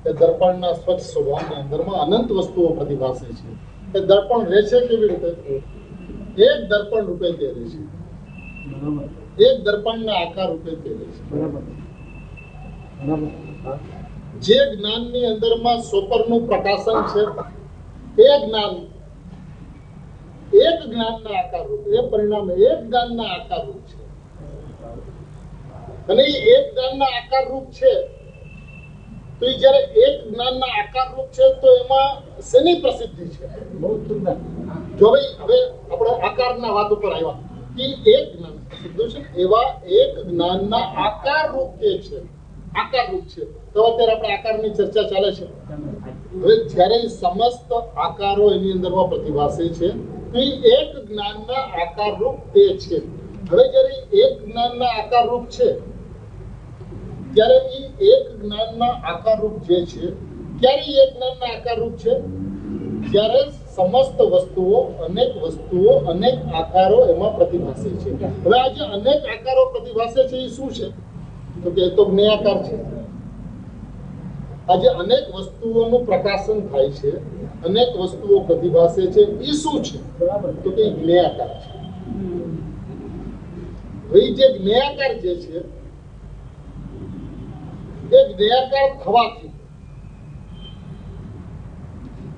એ દર્પણના સ્વચ્છ સ્વભાવની અંદરમાં અનંત વસ્તુઓ પ્રતિભાસે છે. એ દર્પણ રહે છે કેવી રીતે? એક દર્પણ રૂપે તે રહે છે. એક દર્પણના આકાર રૂપે તે રહે છે. જે જ્ઞાનની અંદરમાં સ્વપરનું પ્રકાશન છે એ જ્ઞાન એક જ્ઞાનના આકાર રૂપ, એ પરિણામ એક જ્ઞાનના આકાર રૂપ છે. અને એ એક જ્ઞાનના આકાર રૂપ છે તો એ જ્યારે એક જ્ઞાનના આકાર રૂપ છે તો એમાં શેની પ્રસિદ્ધિ છે? બહુ સુંદર. જો ભાઈ હવે આપણે આકારના વાત ઉપર આવ્યા કે એક જ્ઞાન શબ્દો છે, એવા એક જ્ઞાનના આકાર રૂપ કે છે, આકાર રૂપ છે. તો અત્યારે આપણે આકારની ચર્ચા ચાલે છે. હવે જ્યારે સમસ્ત આકારો એની અંદરમાં પ્રતિભાસે છે તો એ એક જ્ઞાનના આકાર રૂપ તે છે. હવે જ્યારે એક જ્ઞાનના આકાર રૂપ છે ત્યારે એ એક જ્ઞાનના આકાર રૂપ જે છે, ક્યારે એક જ્ઞાનના આકાર રૂપ છે? જ્યારે સમસ્ત વસ્તુઓ, અનેક આકારો એમાં પ્રતિભાસે છે. હવે આ જે અનેક આકારો પ્રતિભાસે છે એ શું છે? તો કે એ તો જ્ઞેયાકાર છે. આજે અનેક વસ્તુઓનું પ્રકાશન થાય છે, અનેક વસ્તુઓ પ્રતિભાસે છે, એ શું છે? બરાબર. તો કે જ્ઞેયાકાર છે. હવે જે જ્ઞેયાકાર જે છે એ જ્ઞેયાકાર થવાથી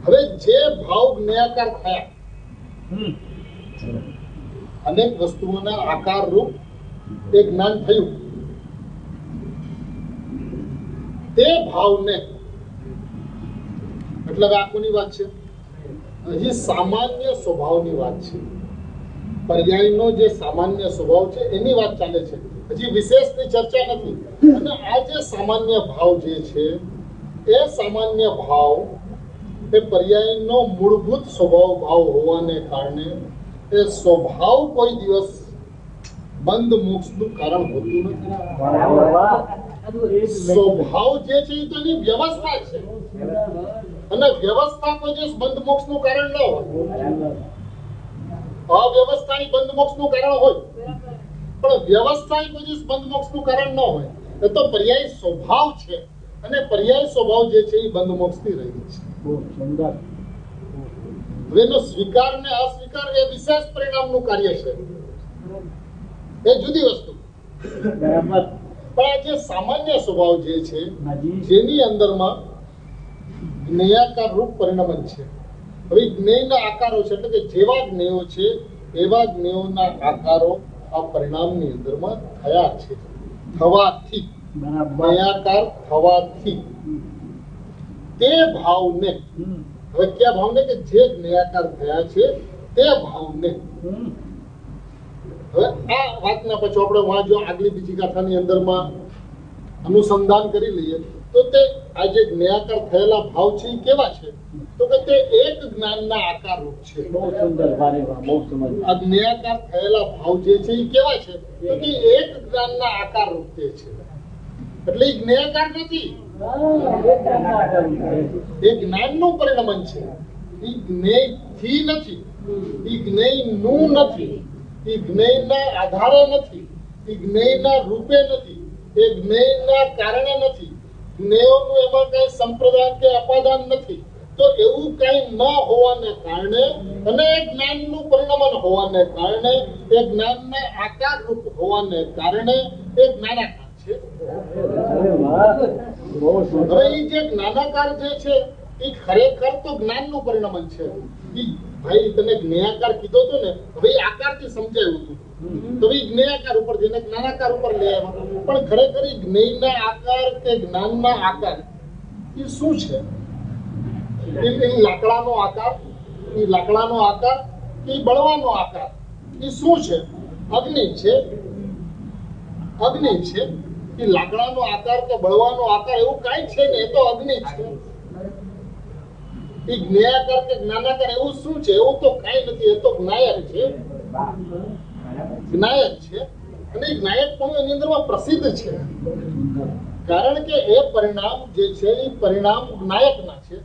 હવે જે ભાવ જ્ઞેયાકાર થયા અનેક વસ્તુઓના આકાર રૂપ એ જ્ઞાન થયું, તે ભાવને એટલે આ કોની વાત છે? હજી સામાન્ય સ્વભાવની વાત છે. પર્યાયનો જે સામાન્ય સ્વભાવ છે એની વાત ચાલે છે, હજી વિશેષની ચર્ચા નથી. અને આ જે સામાન્ય ભાવ જે છે એ સામાન્ય ભાવ એ પર્યાયનો મૂળભૂત સ્વભાવ ભાવ હોવાને કારણે એ સ્વભાવ કોઈ દિવસ બંધ મોક્ષનું કારણ હોતું નથી. સ્વભાવ જે છે એ તો એની વ્યવસ્થા છે, અને વ્યવસ્થા કોઈ દિવસ બંધ મોક્ષનું કારણ ન હોય. અવ્યવસ્થાની બંધ મોક્ષનું કારણ હોય, પણ વ્યવસ્થા કોઈ દિવસ બંધ મોક્ષનું કારણ ન હોય. એ તો પર્યાય સ્વભાવ છે, અને પર્યાય સ્વભાવ જે છે એ બંધ મોક્ષથી રહી છે. બહુ સુંદર. હવે એનો સ્વીકાર ને અસ્વીકાર એ વિશેષ પરિણામનું કાર્ય છે, એ જુદી વસ્તુ. બરાબર. પણ આ જે સામાન્ય સ્વભાવ જે છે હાજી. જેની અંદરમાં જ્ઞેયાકાર રૂપ પરિણમન છે. હવે જ્ઞેયના આકારો છે, એટલે કે જેવા જ્ઞેયો છે એવા જ્ઞેયોના આકારો આ પરિણામની અંદરમાં થયા છે. થવાથી, બરાબર. જ્ઞેયાકાર થવાથી તે ભાવને, હવે કયા ભાવને? કે જે જ્ઞેયાકાર થયા છે તે ભાવને. હવે આ વાતના પછી આપણે વાં જો આગલી બીજી ગાથાની અંદરમાં અનુસંધાન કરી લઈએ તો તે આ જે જ્ઞેયાકાર થયેલા ભાવ છે એ કેવા છે? તો કે તે એક જ્ઞાનના આકાર રૂપ છે. બહુ સુંદર. વારે વાહ, બહુ સમજ. આ જ્ઞેયાકાર થયેલા ભાવ જે છે એ કેવા છે? તો કે એક જ્ઞાનના આકાર રૂપ તે છે. એટલે એ જ્ઞેયાકાર નથી, એ જ્ઞાનનું પરિણમન છે. એ જ્ઞેયથી નથી, એ જ્ઞેયનું નથી, એ જ્ઞેયના આધારે નથી, એ જ્ઞેયના રૂપે નથી, એ જ્ઞેયના કારણે નથી. જ્ઞેયોનું એમાં કઈ સંપ્રદાન કે અપાદાન નથી. તો એવું કઈ ન હોવાને કારણે અને એ જ્ઞાનનું પરિણમન હોવાને કારણે, એ જ્ઞાનના આકાર રૂપ હોવાને કારણે એ જ્ઞાનાકાર છે. અરે વાહ, બહુ સુંદર. હવે એ જે જ્ઞાનાકાર જે છે એ ખરેખર તો જ્ઞાનનું પરિણમન છે. ઈ ભાઈ તને જ્ઞેયાકાર કીધો તો ને, હવે એ આકારથી સમજાયું હતું, તો એ જ્ઞેયાકાર ઉપર જેને જ્ઞાનાકાર ઉપર લઈ આવ્યા. પણ ખરેખર એ જ્ઞેયના આકાર કે જ્ઞાનના આકાર એ શું છે? એ લાકડાનો આકાર, એ લાકડાનો આકાર, એ બળવાનો આકાર, એ શું છે? અગ્નિ છે. અગ્નિ છે. એ લાકડાનો આકાર કે બળવાનો આકાર એવું કાંઈ છે ને, એ તો અગ્નિ છે. એ જ્ઞેયાકાર કે જ્ઞાનાકાર એવું શું છે? એવું તો કાંઈ નથી, એ તો જ્ઞાયક છે. જ્ઞાયક છે. અને એ જ્ઞાયક પણ એની અંદરમાં પ્રસિદ્ધ છે, કારણ કે એ પરિણામ જે છે એ પરિણામ જ્ઞાયકના છે.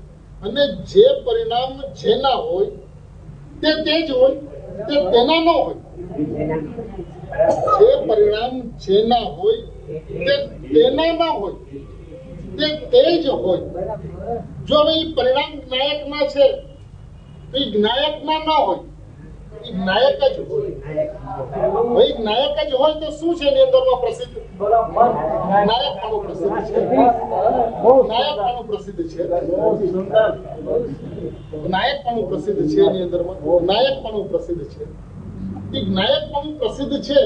અને જે પરિણામ જેના હોય તે જ હોય, તે તેના ન હોય. જે પરિણામ જેના હોય તે તેના ન હોય, તે જ હોય. જો હવે એ પરિણામ જ્ઞાયકના છે તો એ જ્ઞાયકના ન હોય, એ જ્ઞાયક જ હોય. ભાઈ જ્ઞાયક જ હોય તો શું છે એની અંદરમાં પ્રસિદ્ધ? જ્ઞાયકપણું પ્રસિદ્ધ છે. જ્ઞાયકપણું પ્રસિદ્ધ છે. જ્ઞાયકપણું પ્રસિદ્ધ છે એની અંદરમાં. જ્ઞાયકપણું પ્રસિદ્ધ છે. એ જ્ઞાયકપણું પ્રસિદ્ધ છે.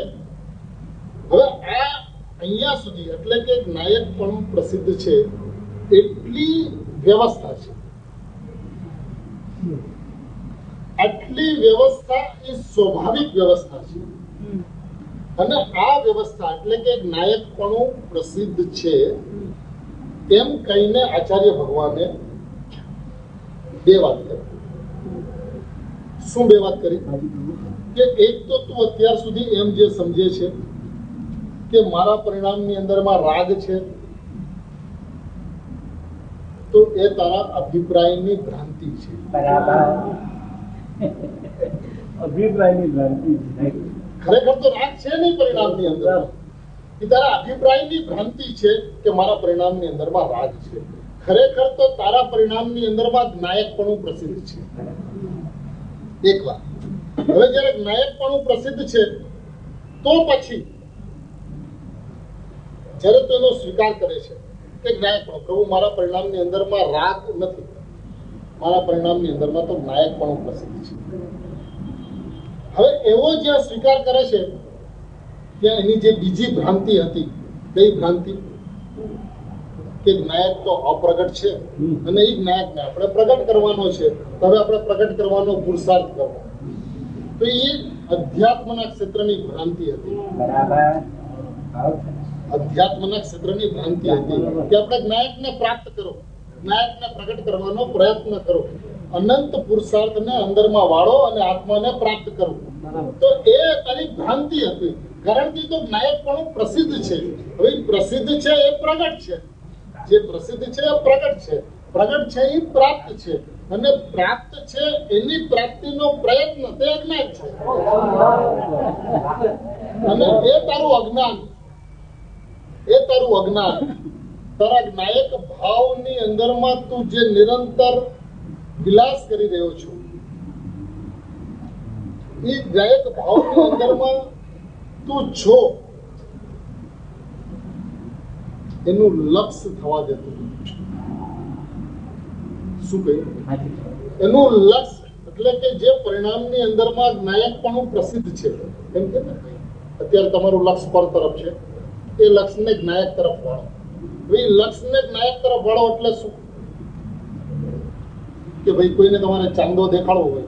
હવે આ અહીંયા સુધી એટલે કે જ્ઞાયકપણું પ્રસિદ્ધ છે એટલી વ્યવસ્થા છે. આટલી વ્યવસ્થા એ સ્વાભાવિક વ્યવસ્થા છે. અને આ વ્યવસ્થા એટલે કે જ્ઞાયકપણું પ્રસિદ્ધ છે એમ કહીને આચાર્ય ભગવાને બે વાત કરી. શું બે વાત કરી? કે એક તો તું અત્યાર સુધી એમ જે સમજે છે કે મારા પરિણામની અંદરમાં રાગ છે, તો એ તારા અભિપ્રાયની ભ્રાંતિ છે. અભિપ્રાયની ભ્રાંતિ છે. ખરેખર તો રાગ છે નહીં પરિણામની અંદર. એ તારા અભિપ્રાયની ભ્રાંતિ છે કે મારા પરિણામની અંદરમાં રાગ છે. ખરેખર તો તારા પરિણામની અંદરમાં જ્ઞાયકપણું પ્રસિદ્ધ છે. એક વાત. હવે જ્યારે જ્ઞાયકપણું પ્રસિદ્ધ છે તો પછી જ્યારે તો એનો સ્વીકાર કરે છે કે જ્ઞાયકપણું, પ્રભુ મારા પરિણામની અંદરમાં રાગ નથી, મારા પરિણામની અંદરમાં તો જ્ઞાયકપણું પ્રસિદ્ધ છે. હવે એવો જ્યાં સ્વીકાર કરે છે ત્યાં એની જે બીજી ભ્રાંતિ હતી, કઈ ભ્રાંતિ? કે જ્ઞાયક તો અપ્રગટ છે અને એ જ્ઞાયકને આપણે પ્રગટ કરવાનો છે, તો હવે આપણે પ્રગટ કરવાનો પુરુષાર્થ કરવો. તો એ અધ્યાત્મના ક્ષેત્રની ભ્રાંતિ હતી. અધ્યાત્મના ક્ષેત્રની ભ્રાંતિ હતી કે આપણે જ્ઞાયકને પ્રાપ્ત કરો, જ્ઞાયકને પ્રગટ કરવાનો પ્રયત્ન કરો, અનંત પુરુષાર્થને અંદરમાં વાળો અને આત્માને પ્રાપ્ત કરો. તો એ તારી ભ્રાંતિ હતી. કારણ કે તો જ્ઞાયકપણું પ્રસિદ્ધ છે. હવે પ્રસિદ્ધ છે એ પ્રગટ છે, જે પ્રસિદ્ધ છે એ પ્રગટ છે, પ્રગટ છે એ પ્રાપ્ત છે, અને પ્રાપ્ત છે એની પ્રાપ્તિનો પ્રયત્ન તે અજ્ઞાન છે. અને એ તારું અજ્ઞાન, એ તારું અજ્ઞાન, તારા જ્ઞાયક ભાવની અંદરમાં તું જે નિરંતર વિલાસ કરી રહ્યો છો, એ જ્ઞાયક ભાવની અંદરમાં તું છો એનું લક્ષ્ય થવા દેતું. શું કહ્યું? એનું લક્ષ્ય એટલે કે જે પરિણામની અંદરમાં જ્ઞાયકપણું પ્રસિદ્ધ છે, એમ કે અત્યારે તમારું લક્ષ્ય પર તરફ છે, એ લક્ષ્યને જ્ઞાયક તરફ વાળો. એ લક્ષ્યને જ્ઞાયક તરફ વાળો એટલે શું? કે ભાઈ કોઈને તમારે ચાંદો દેખાડવો હોય,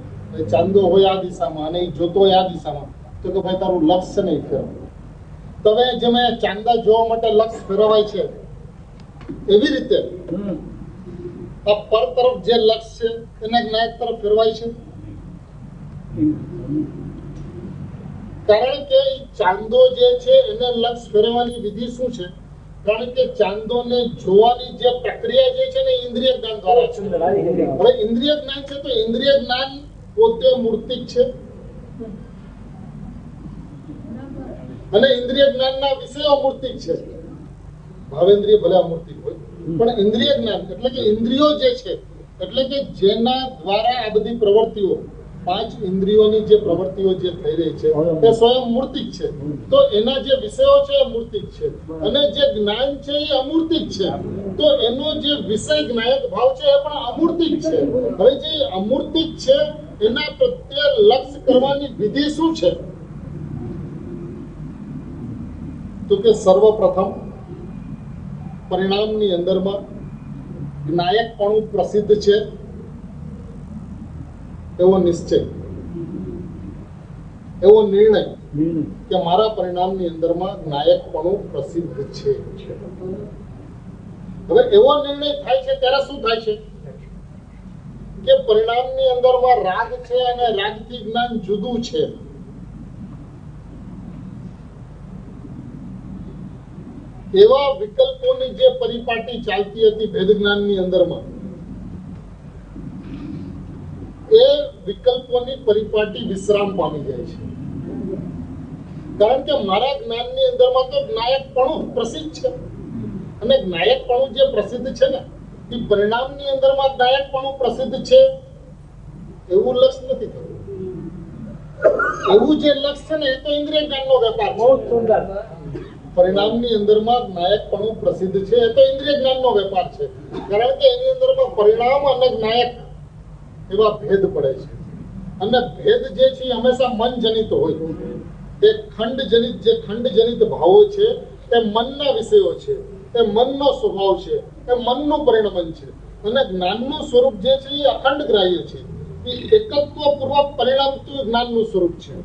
ચાંદો હોય આ દિશામાં અને એ જોતો હોય આ દિશામાં, તો કે ભાઈ તારું લક્ષ્ય નહીં ફેરવ. તમે જેમ ચાંદા જોવા માટે લક્ષ્ય ફેરવાય છે, એવી રીતે આ પર તરફ જે લક્ષ્ય છે એને જ્ઞાયક તરફ ફેરવાય છે. કારણ કે ચાંદો જે છે એને લક્ષ્ય ફેરવવાની વિધિ શું છે? કારણ કે ચાંદોને જોવાની જે પ્રક્રિયા જે છે ને ઇન્દ્રિય જ્ઞાન દ્વારા છે. હવે ઇન્દ્રિય જ્ઞાન છે તો ઇન્દ્રિય જ્ઞાન પોતે મૂર્તિક છે અને ઇન્દ્રિય જ્ઞાનના વિષયો મૂર્તિક છે. ભાવેન્દ્રિય ભલે અમૂર્તિક હોય, પણ ઇન્દ્રિય જ્ઞાન એટલે કે ઇન્દ્રિયો જે છે, એટલે કે જેના દ્વારા આ બધી પ્રવૃત્તિઓ, પાંચ ઇન્દ્રિયોની જે પ્રવૃત્તિઓ જે થઈ રહી છે તે સ્વયં મૂર્તિક છે. તો એના જે વિષયો છે એ મૂર્તિક છે અને જે જ્ઞાન છે એ અમૂર્તિક છે. તો એનો જે વિષય જ્ઞાયક ભાવ છે એ પણ અમૂર્તિક છે. હવે જે અમૂર્તિક છે એના પ્રત્યે લક્ષ્ય કરવાની વિધિ શું છે? તો કે સર્વપ્રથમ પરિણામની અંદરમાં જ્ઞાયકપણું પ્રસિદ્ધ છે એવો નિશ્ચય, એવો નિર્ણય કે મારા પરિણામની અંદરમાં જ્ઞાયકપણું પ્રસિદ્ધ છે. હવે એવો નિર્ણય થાય છે ત્યારે શું થાય છે? કે પરિણામની અંદરમાં રાગ છે અને રાગથી જ્ઞાન જુદું છે. એવા વિકલ્પોની જે પરિપાટી ચાલતી હતી ભેદ જ્ઞાનની અંદરમાં, એ વિકલ્પોની પરિપાટી વિશ્રામ પામી જાય છે. કારણ કે મારા જ્ઞાનની અંદરમાં તો જ્ઞાયકપણું પ્રસિદ્ધ છે અને જ્ઞાયકપણું જે પ્રસિદ્ધ છે ને એ પરિણામની અંદરમાં જ્ઞાયકપણું પ્રસિદ્ધ છે એવું લક્ષ્ય નથી થતું. એવું જે લક્ષ્ય છે ને એ તો ઇન્દ્રિય જ્ઞાનનો વેપાર છે. બહુ સુંદર. પરિણામની અંદરમાં જ્ઞાયકપણું પ્રસિદ્ધ છે એ તો ઇન્દ્રિય જ્ઞાનનો વેપાર છે. કારણ કે એની અંદરમાં પરિણામ અને જ્ઞાયક એવા ભેદ પડે છે અને ભેદ જે છે એ હંમેશા મન જનિત હોય. તે ખંડજનિત ભાવો છે તે મનના વિષયો છે, તે મનનો સ્વભાવ છે, તે મનનું પરિણમન છે. અને જ્ઞાનનું સ્વરૂપ જે છે એ અખંડ ગ્રાહ્ય છે. એ એકત્વપૂર્વક પરિણામતું જ્ઞાનનું સ્વરૂપ છે.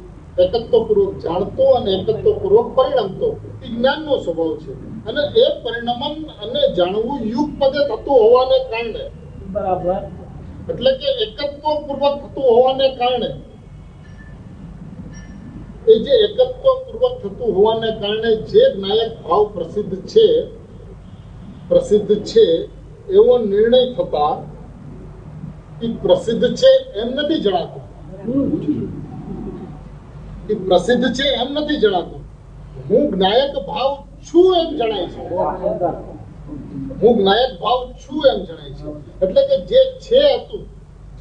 એકત્વપૂર્વક જાણતો અને એકત્વપૂર્વક પરિણમતો એ જ્ઞાનનો સ્વભાવ છે. અને એ પરિણમન અને જાણવું યુગ પદે થતું હોવાને કારણે, બરાબર, એટલે કે એકત્વપૂર્વક થતું હોવાને કારણે, એ જે એકત્વપૂર્વક થતું હોવાને કારણે જે જ્ઞાયક ભાવ પ્રસિદ્ધ છે એવો નિર્ણય થતા એ પ્રસિદ્ધ છે એમ નથી જણાતું. એ પ્રસિદ્ધ છે એમ નથી જણાતું. હું જ્ઞાયક ભાવ છું એમ જણાય છે. હું જ્ઞાયક ભાવ છું એમ જણાય છે. એટલે કે જે છે હતું,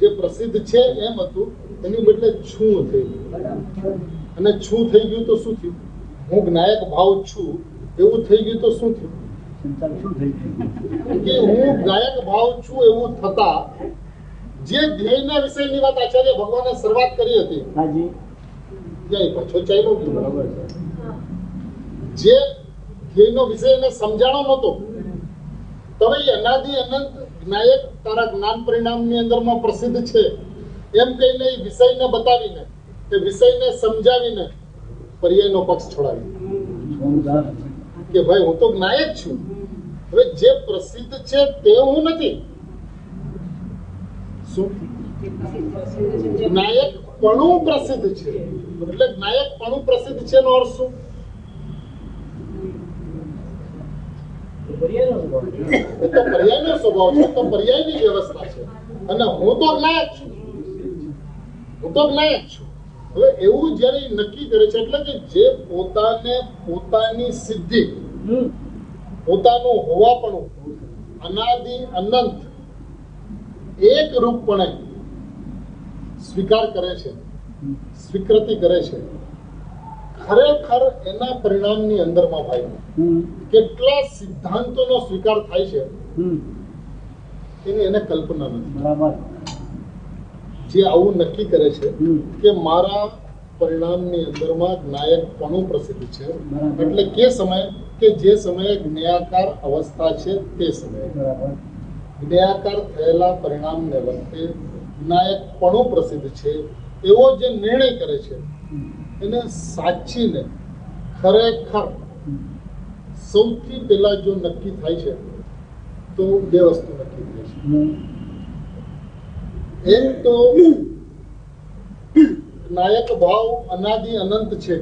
જે પ્રસિદ્ધ છે એમ હતું, એની બદલે છું થઈ ગયું. અને છું થઈ ગયું તો શું થયું? હું જ્ઞાયક ભાવ છું એવું થઈ ગયું તો શું થયું? કે હું જ્ઞાયક ભાવ છું એવું થતા જે ધ્યેયના વિષયની વાત આચાર્ય ભગવાને શરૂઆત કરી હતી, ત્યાં પાછો ચાલ્યો ગયો. બરાબર છે. જે ધ્યેયનો વિષય એને સમજાણો નહોતો, તમે અનાદિ અનંત જ્ઞાયક તારા જ્ઞાન પરિણામની અંદરમાં પ્રસિદ્ધ છે એમ કહીને એ વિષયને બતાવીને, એ વિષયને સમજાવીને પર્યાયનો પક્ષ છોડાવી કે ભાઈ હું તો જ્ઞાયક છું. હવે જે પ્રસિદ્ધ છે તે હું નથી. શું જ્ઞાયકપણું પ્રસિદ્ધ છે? એટલે જ્ઞાયકપણું પ્રસિદ્ધ છે નો અર્થ શું? એ તો પર્યાયનો સ્વભાવ છે, તો પર્યાયની વ્યવસ્થા છે. અને હું તો જ્ઞાયક છું, હું તો જ્ઞાયક છું. હવે એવું જયારે નક્કી કરે છે, એટલે કે જે પોતાને પોતાની સિદ્ધિ, પોતાનું હોવાપણું અનાદિ અનંત એક રૂપપણે સ્વીકાર કરે છે, સ્વીકૃતિ કરે છે, ખરેખર એના પરિણામની અંદરમાં ભાઈ કેટલા સિદ્ધાંતોનો સ્વીકાર થાય છે એની એને કલ્પના નથી. જે આવું નક્કી કરે છે કે મારા પરિણામની અંદરમાં જ્ઞાયકપણું પ્રસિદ્ધ છે, એટલે કે સમય કે જે સમયે જ્ઞાયાકાર અવસ્થા છે તે સમયે જ્ઞાયાકાર થયેલા પરિણામને વખતે જ્ઞાયકપણું પ્રસિદ્ધ છે એવો જે નિર્ણય કરે છે એને સાચીને ખરેખર સૌથી પહેલા જો નક્કી થાય છે તો બે વસ્તુ નક્કી થાય છે. એક તો જ્ઞાયક ભાવ અનાદિ અનંત છે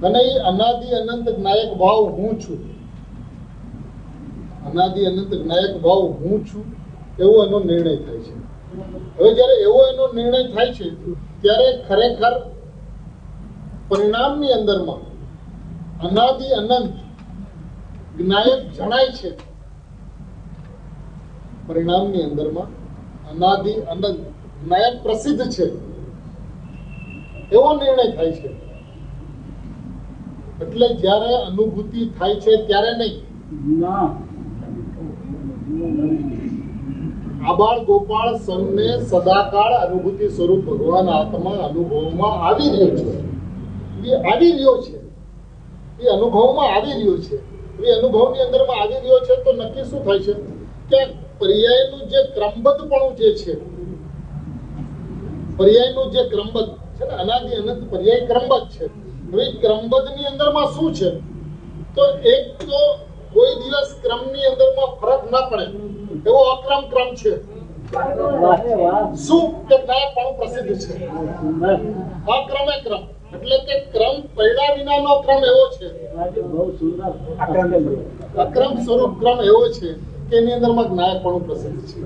અને એ અનાદિ અનંત જ્ઞાયક ભાવ હું છું. અનાદિ અનંત જ્ઞાયક ભાવ હું છું એવો એનો નિર્ણય થાય છે. હવે જ્યારે એવો એનો નિર્ણય થાય છે ત્યારે ખરેખર પરિણામની અંદરમાં અનાદિ અનંત જ્ઞાયક જણાય છે. પરિણામની અંદરમાં અનાદિ અનંત જ્ઞાયક પ્રસિદ્ધ છે એવો નિર્ણય થાય છે. એટલે જ્યારે અનુભૂતિ થાય છે ત્યારે નહીં. આબાળ ગોપાળ સૌને સદાકાળ અનુભૂતિ સ્વરૂપ ભગવાન આત્મા અનુભવમાં આવી રહ્યો છે. એ આવી રહ્યો છે, એ અનુભવમાં આવી રહ્યો છે. એ અનુભવની અંદરમાં આવી રહ્યો છે તો નક્કી શું થાય છે કે પર્યાયનું જે ક્રમબદ્ધપણું જે છે, પર્યાયનું જે ક્રમબદ્ધ છે ને, અનાદિ અનંત પર્યાય ક્રમબદ્ધ છે. હવે ક્રમબદ્ધની અંદરમાં શું છે તો એક તો કોઈ દિવસ ક્રમની અંદરમાં ફરક ના પડે એવો અક્રમ ક્રમ છે. શું કે જ્ઞાયકપણું પ્રસિદ્ધ છે. અક્રમે ક્રમ એટલે કે ક્રમ પડ્યા વિનાનો ક્રમ એવો છે, અક્રમ સ્વરૂપ ક્રમ એવો છે કે એની અંદરમાં જ્ઞાયકપણું પ્રસિદ્ધ છે.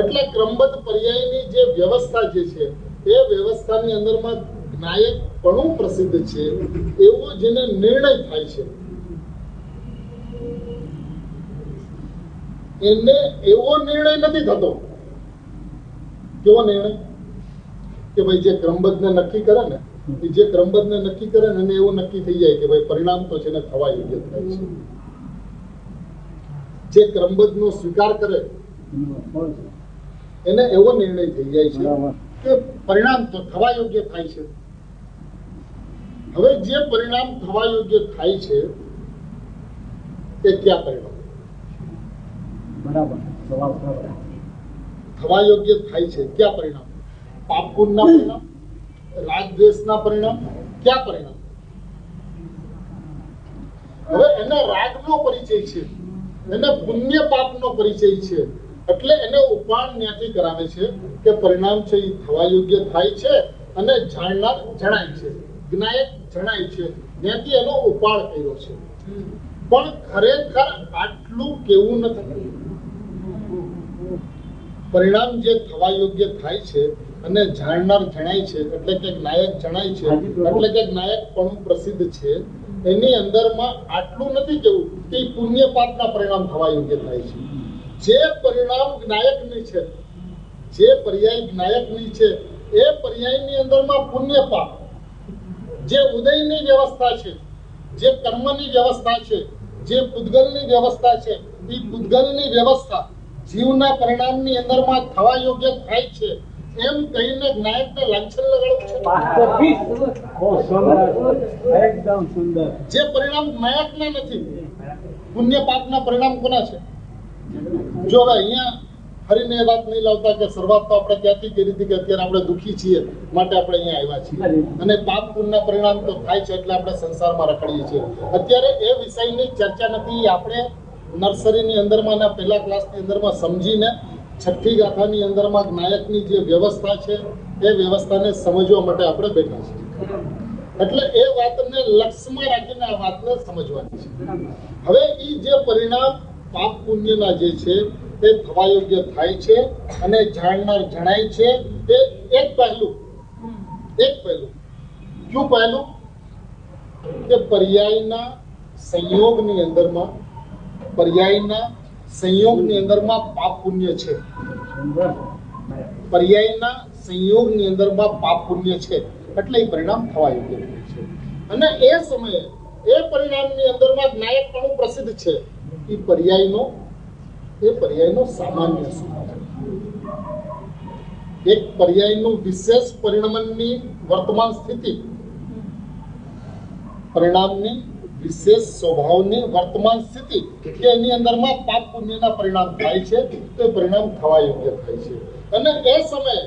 એટલે ક્રમબદ્ધ પર્યાયની જે વ્યવસ્થા જે છે એ વ્યવસ્થાની અંદરમાં જ્ઞાયકપણું પ્રસિદ્ધ છે એવો જેને નિર્ણય થાય છે એને એવો નિર્ણય નથી થતો. કેવો નિર્ણય કે ભાઈ જે ક્રમબદ્ધને નક્કી કરે ને, જે ક્રમબદ્ધને નક્કી કરે ને એને એવું નક્કી થઈ જાય કે ભાઈ પરિણામ તો છે ને થવા યોગ્ય થાય છે. જે ક્રમબદ્ધનો સ્વીકાર કરે એને એવો નિર્ણય થઈ જાય છે કે પરિણામ તો થવા યોગ્ય થાય છે. હવે જે પરિણામ થવા યોગ્ય થાય છે તે ક્યાં પરિણામ? બરાબર, થવા યોગ્ય થાય છે ક્યાં પરિણામ? પાપ પુણ્યના પરિણામ, રાગ દ્વેષના પરિણામ, ક્યાં પરિણામ? હવે એને રાગનો પરિચય છે, એને પુણ્ય પાપનો પરિચય છે, એટલે એને ઉપાણ ત્યાંથી કરાવે છે કે પરિણામ છે એ થવા યોગ્ય થાય છે અને જાણનાર જણાય છે, જ્ઞાયક જણાય છે, ત્યાંથી એનો ઉપાણ કર્યો છે. પણ ખરેખર આટલું કેવું નથી. પરિણામ જે થવા યોગ્ય થાય છે અને જાણનાર જણાય છે એટલે કે જ્ઞાયક જણાય છે એટલે કે જ્ઞાયકપણું પ્રસિદ્ધ છે એની અંદરમાં આટલું નથી કેવું કે ઈ પુણ્ય પાપના પરિણામ થવા યોગ્ય થાય છે. જે પરિણામ જ્ઞાયકની છે, જે પર્યાય જ્ઞાયકની છે, એ પર્યાયની અંદરમાં પુણ્ય પાપ, જે ઉદયની વ્યવસ્થા છે, જે કર્મની વ્યવસ્થા છે, જે પૂતગલની વ્યવસ્થા છે, એ પૂતગલની વ્યવસ્થા જીવના પરિણામની અંદરમાં થવા યોગ્ય થાય છે એમ કહીને જ્ઞાયકને લાંછન લગાડવું છે. એકદમ સુંદર. જે પરિણામ જ્ઞાયકના નથી, પુણ્ય પાપના પરિણામ કોના છે? જો હવે અહીંયા ફરીને એ વાત નહીં લાવતા કે શરૂઆત તો આપણે ત્યાંથી કરી હતી કે અત્યારે આપણે દુઃખી છીએ માટે આપણે અહીંયા આવ્યા છીએ અને પાપ પુણ્યના પરિણામ તો થાય છે એટલે આપણે સંસારમાં રખડીએ છીએ. અત્યારે એ વિષયની ચર્ચા નથી. આપણે નર્સરીની અંદરમાં અને પહેલા ક્લાસની અંદરમાં સમજીને છઠ્ઠી ગાથાની અંદરમાં જ્ઞાયકની જે વ્યવસ્થા છે એ વ્યવસ્થાને સમજવા માટે આપણે બેઠા છીએ. એટલે એ વાતને લક્ષ્યમાં રાખીને આ વાતને સમજવાની છે. હવે એ જે પરિણામ પાપ પુણ્યના જે છે તે થવા યોગ્ય થાય છે અને જાણનાર જણાય છે. તે એક પહેલું કયું પહેલું કે પર્યાયના સંયોગની અંદરમાં પાપ પુણ્ય છે. પર્યાયના સંયોગની અંદરમાં પાપ પુણ્ય છે એટલે એ પરિણામ થવા યોગ્ય થાય છે. અને એ સમયે એ પરિણામની અંદરમાં જ્ઞાયકપણું પ્રસિદ્ધ છે. એ પર્યાયનો સામાન્ય સ્વભાવ, એક પર્યાયનું વિશેષ પરિણમનની વર્તમાન સ્થિતિ, પરિણામની વિશેષ સ્વભાવની વર્તમાન સ્થિતિ કે એની અંદરમાં પાપ પુણ્યના પરિણામ થાય છે તો પરિણામ થવા યોગ્ય થાય છે. અને એ સમયે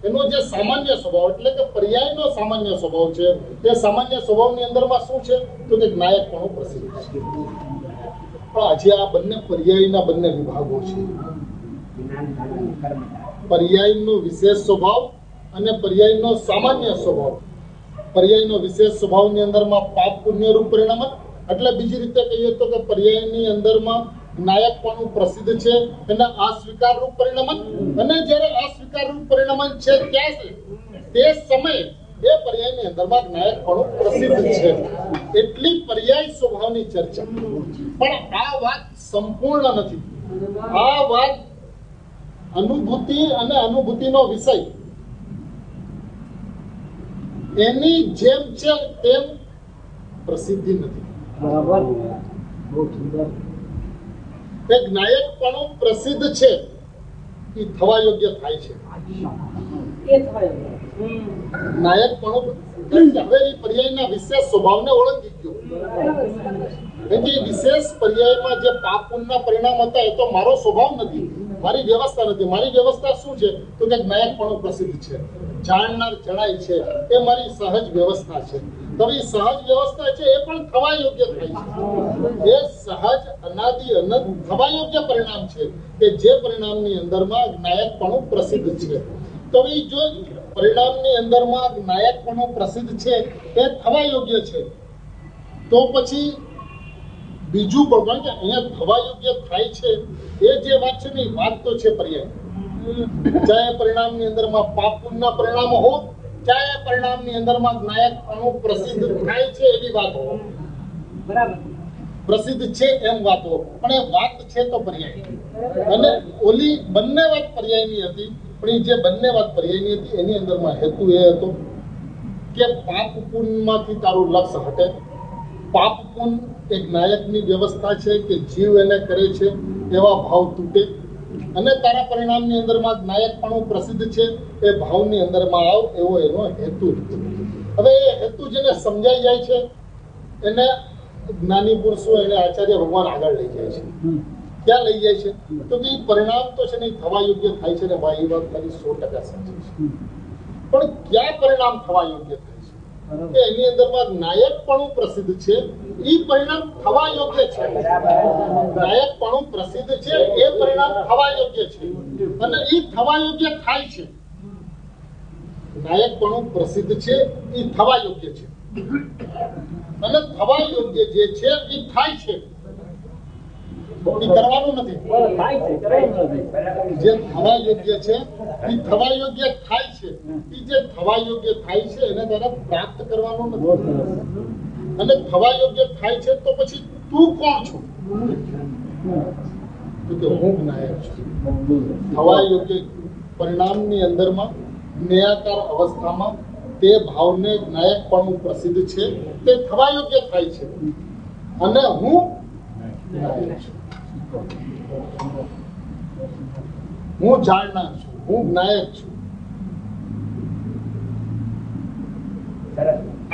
એનો જે સામાન્ય સ્વભાવ એટલે કે પર્યાયનો સામાન્ય સ્વભાવ છે, તે સામાન્ય સ્વભાવની અંદરમાં શું છે તો કે જ્ઞાયકપણું પ્રસિદ્ધ છે. પણ આજે આ બંને પર્યાયના બંને વિભાગો છે. પર્યાયનો વિશેષ સ્વભાવ અને પર્યાયનો સામાન્ય સ્વભાવ. પર્યાયનો વિશેષ સ્વભાવની અંદરમાં પાપ પુણ્ય રૂપ પરિણામ, એટલે બીજી રીતે કહીએ તો કે પર્યાયની અંદરમાં જ્ઞાયકપણું પ્રસિદ્ધ છે એના અસ્વીકાર રૂપ પરિણામ. અને જ્યારે અસ્વીકાર રૂપ પરિણામ છે ત્યાં તે સમયે એ પર્યાયની અંદરમાં જ્ઞાયકપણું પ્રસિદ્ધ છે. એટલી પર્યાય સ્વભાવની ચર્ચા. પણ આ વાત સંપૂર્ણ નથી. આ વાત અનુભૂતિ અને અનુભૂતિનો વિષય એની જેમ છે તેમ પ્રસિદ્ધિ નથી. બરાબર. બહુ સુંદર. એ જ્ઞાયકપણું પ્રસિદ્ધ છે એ થવા યોગ્ય થાય છે. જ્ઞાયકપણું હવે એ પર્યાયના વિશેષ સ્વભાવને ઓળંગી ગયો. એટલે વિશેષ પર્યાયમાં જે પાપ પુણ્યના પરિણામ હતા એ તો મારો સ્વભાવ નથી, મારી વ્યવસ્થા નથી. મારી વ્યવસ્થા શું છે તો કે જ્ઞાયકપણું પ્રસિદ્ધ છે, જાણનાર જણાય છે, એ મારી સહજ વ્યવસ્થા છે. તો એ સહજ વ્યવસ્થા છે એ પણ થવા યોગ્ય થાય છે. એ સહજ અનાદિ અનંત થવા યોગ્ય પરિણામ છે કે જે પરિણામની અંદરમાં જ્ઞાયકપણું પ્રસિદ્ધ છે. તો એ જો પરિણામની અંદરમાં જ્ઞાયકપણું પ્રસિદ્ધ છે એ થવા યોગ્ય છે તો પછી બીજું પણ કે અહીંયા થવા યોગ્ય થાય છે એ જે વાત છે ને એ વાત તો છે પર્યાય. ચાહે પરિણામની અંદરમાં પાપ પુણ્યના પરિણામો હો, ચાહે પરિણામની અંદરમાં જ્ઞાયકપણું પ્રસિદ્ધ થાય છે એવી વાત હો, બરાબર, પ્રસિદ્ધ છે એમ વાત હો, પણ એ વાત છે તો પર્યાય. અને ઓલી બંને વાત પર્યાયની હતી, પણ એ જે બંને વાત પર્યાયની હતી એની અંદરમાં હેતુ એ હતો કે પાપ પુણ્યમાંથી તારું લક્ષ્ય હટે. પાપ પુણ્ય એક જ્ઞાયકની વ્યવસ્થા છે કે જીવ એને કરે છે એવા ભાવ તૂટે અને તારા પરિણામની અંદરમાં જ્ઞાયકપણું પ્રસિદ્ધ છે એ ભાવની અંદરમાં આવ, એવો એનો હેતુ. હવે એ હેતુ જેને સમજાઈ જાય છે એને જ્ઞાની પુરુષો એને આચાર્ય ભગવાન આગળ લઈ જાય છે. ક્યાં લઈ જાય છે તો કે પરિણામ તો છે ને થવા યોગ્ય થાય છે ને ભાઈ, એ વાત તારી 100% સાચી છે. પણ ક્યાં પરિણામ થવા યોગ્ય થાય છે કે એની અંદરમાં જ્ઞાયકપણું પ્રસિદ્ધ છે, એ પરિણામ થવા યોગ્ય છે. જ્ઞાયકપણું પ્રસિદ્ધ છે એ પરિણામ થવા યોગ્ય છે અને એ થવા યોગ્ય થાય છે. જ્ઞાયકપણું પ્રસિદ્ધ છે એ થવા યોગ્ય છે અને થવા યોગ્ય જે છે એ થાય છે, એ કરવાનું નથી. જે થવા યોગ્ય છે એ થવા યોગ્ય થાય છે. એ જે થવા યોગ્ય થાય છે એને તારે પ્રાપ્ત કરવાનું નથી. અને થવા યોગ્ય થાય છે તો પછી તું કોણ છું? તો કે હું જ્ઞાયક છું. થવા યોગ્ય પરિણામની અંદરમાં જ્ઞેયાકાર અવસ્થામાં તે ભાવને જ્ઞાયકપણું પ્રસિદ્ધ છે, તે થવા યોગ્ય થાય છે અને હું જ્ઞાયક છું. હું જાણનાર છું, હું જ્ઞાયક છું.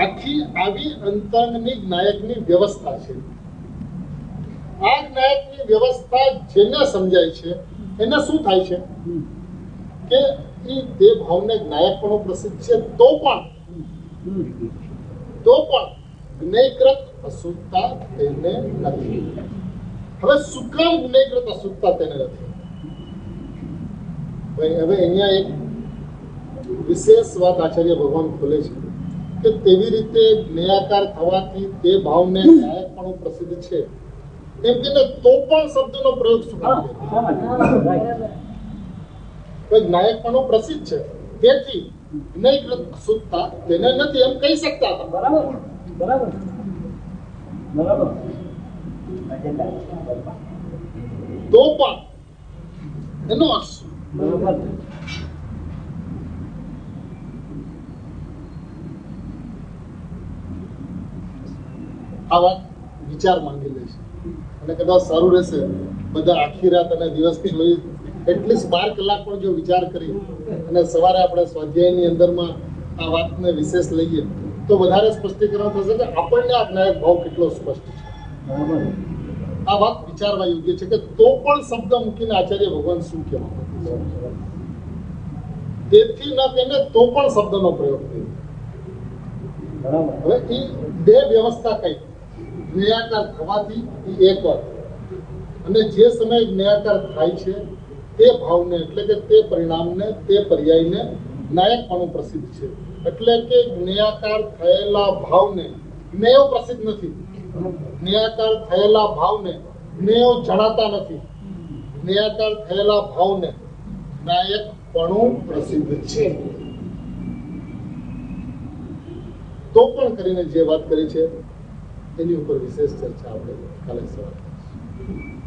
આખી આવી અંતરંગની જ્ઞાયકની વ્યવસ્થા છે. આ જ્ઞાયકની વ્યવસ્થા જેને સમજાય છે એને શું થાય છે કે તે ભાવને જ્ઞાયકપણું પ્રસિદ્ધ છે તો પણ જ્ઞેયકૃત અશુદ્ધતા તેને નથી. હવે શું કામ જ્ઞેયકૃત અશુદ્ધતા તેને નથી? હવે અહીંયા એક વિશેષ વાત આચાર્ય ભગવાન ખોલે છે કે તેવી રીતે જ્ઞેયાકાર થવાથી તે ભાવને જ્ઞાયકપણું પ્રસિદ્ધ છે એમ કે તો પણ શબ્દનો પ્રયોગ શું કામ કરે? જ્ઞાયકપણું પ્રસિદ્ધ છે તેથી જ્ઞેયકૃત અશુદ્ધતા તેને નથી એમ કહી શકતા હતા. તો પણ એનો અર્થ આ વાત વિચાર માંગી લે છે અને કદાચ સારું રહેશે બધા આખી રાત અને દિવસ જોઈ એટલીસ્ટ 12 કલાક પણ જો વિચાર કરી અને સવારે આપણે સ્વાધ્યાયની અંદરમાં આ વાતને વિશેષ લઈએ તો વધારે સ્પષ્ટીકરણ થશે કે આપણને આ જ્ઞાયક ભાવ કેટલો સ્પષ્ટ છે. આ વાત વિચારવા યોગ્ય છે કે તો પણ શબ્દ મૂકીને આચાર્ય ભગવાન શું કહેવા માંગે છે. તેથી ન કહીને તો પણ શબ્દનો પ્રયોગ થયો. હવે એ બે વ્યવસ્થા કઈ જ્ઞેયાકાર થવાથી એક વાત અને જે સમયે જ્ઞેયાકાર થાય છે તે ભાવને એટલે કે તે પરિણામને તે પર્યાયને જ્ઞાયકપણું પ્રસિદ્ધ છે. એટલે કે જ્ઞેયાકાર થયેલા ભાવને જ્ઞેયો પ્રસિદ્ધ નથી. જ્ઞેયાકાર થયેલા ભાવને જ્ઞેયો જણાતા નથી. જ્ઞેયાકાર થયેલા ભાવને જ્ઞાયકપણું પ્રસિદ્ધ છે. તો પણ કરીને જે વાત કરી છે એની ઉપર વિશેષ ચર્ચા આપણે કાલે સવારે કરીશું.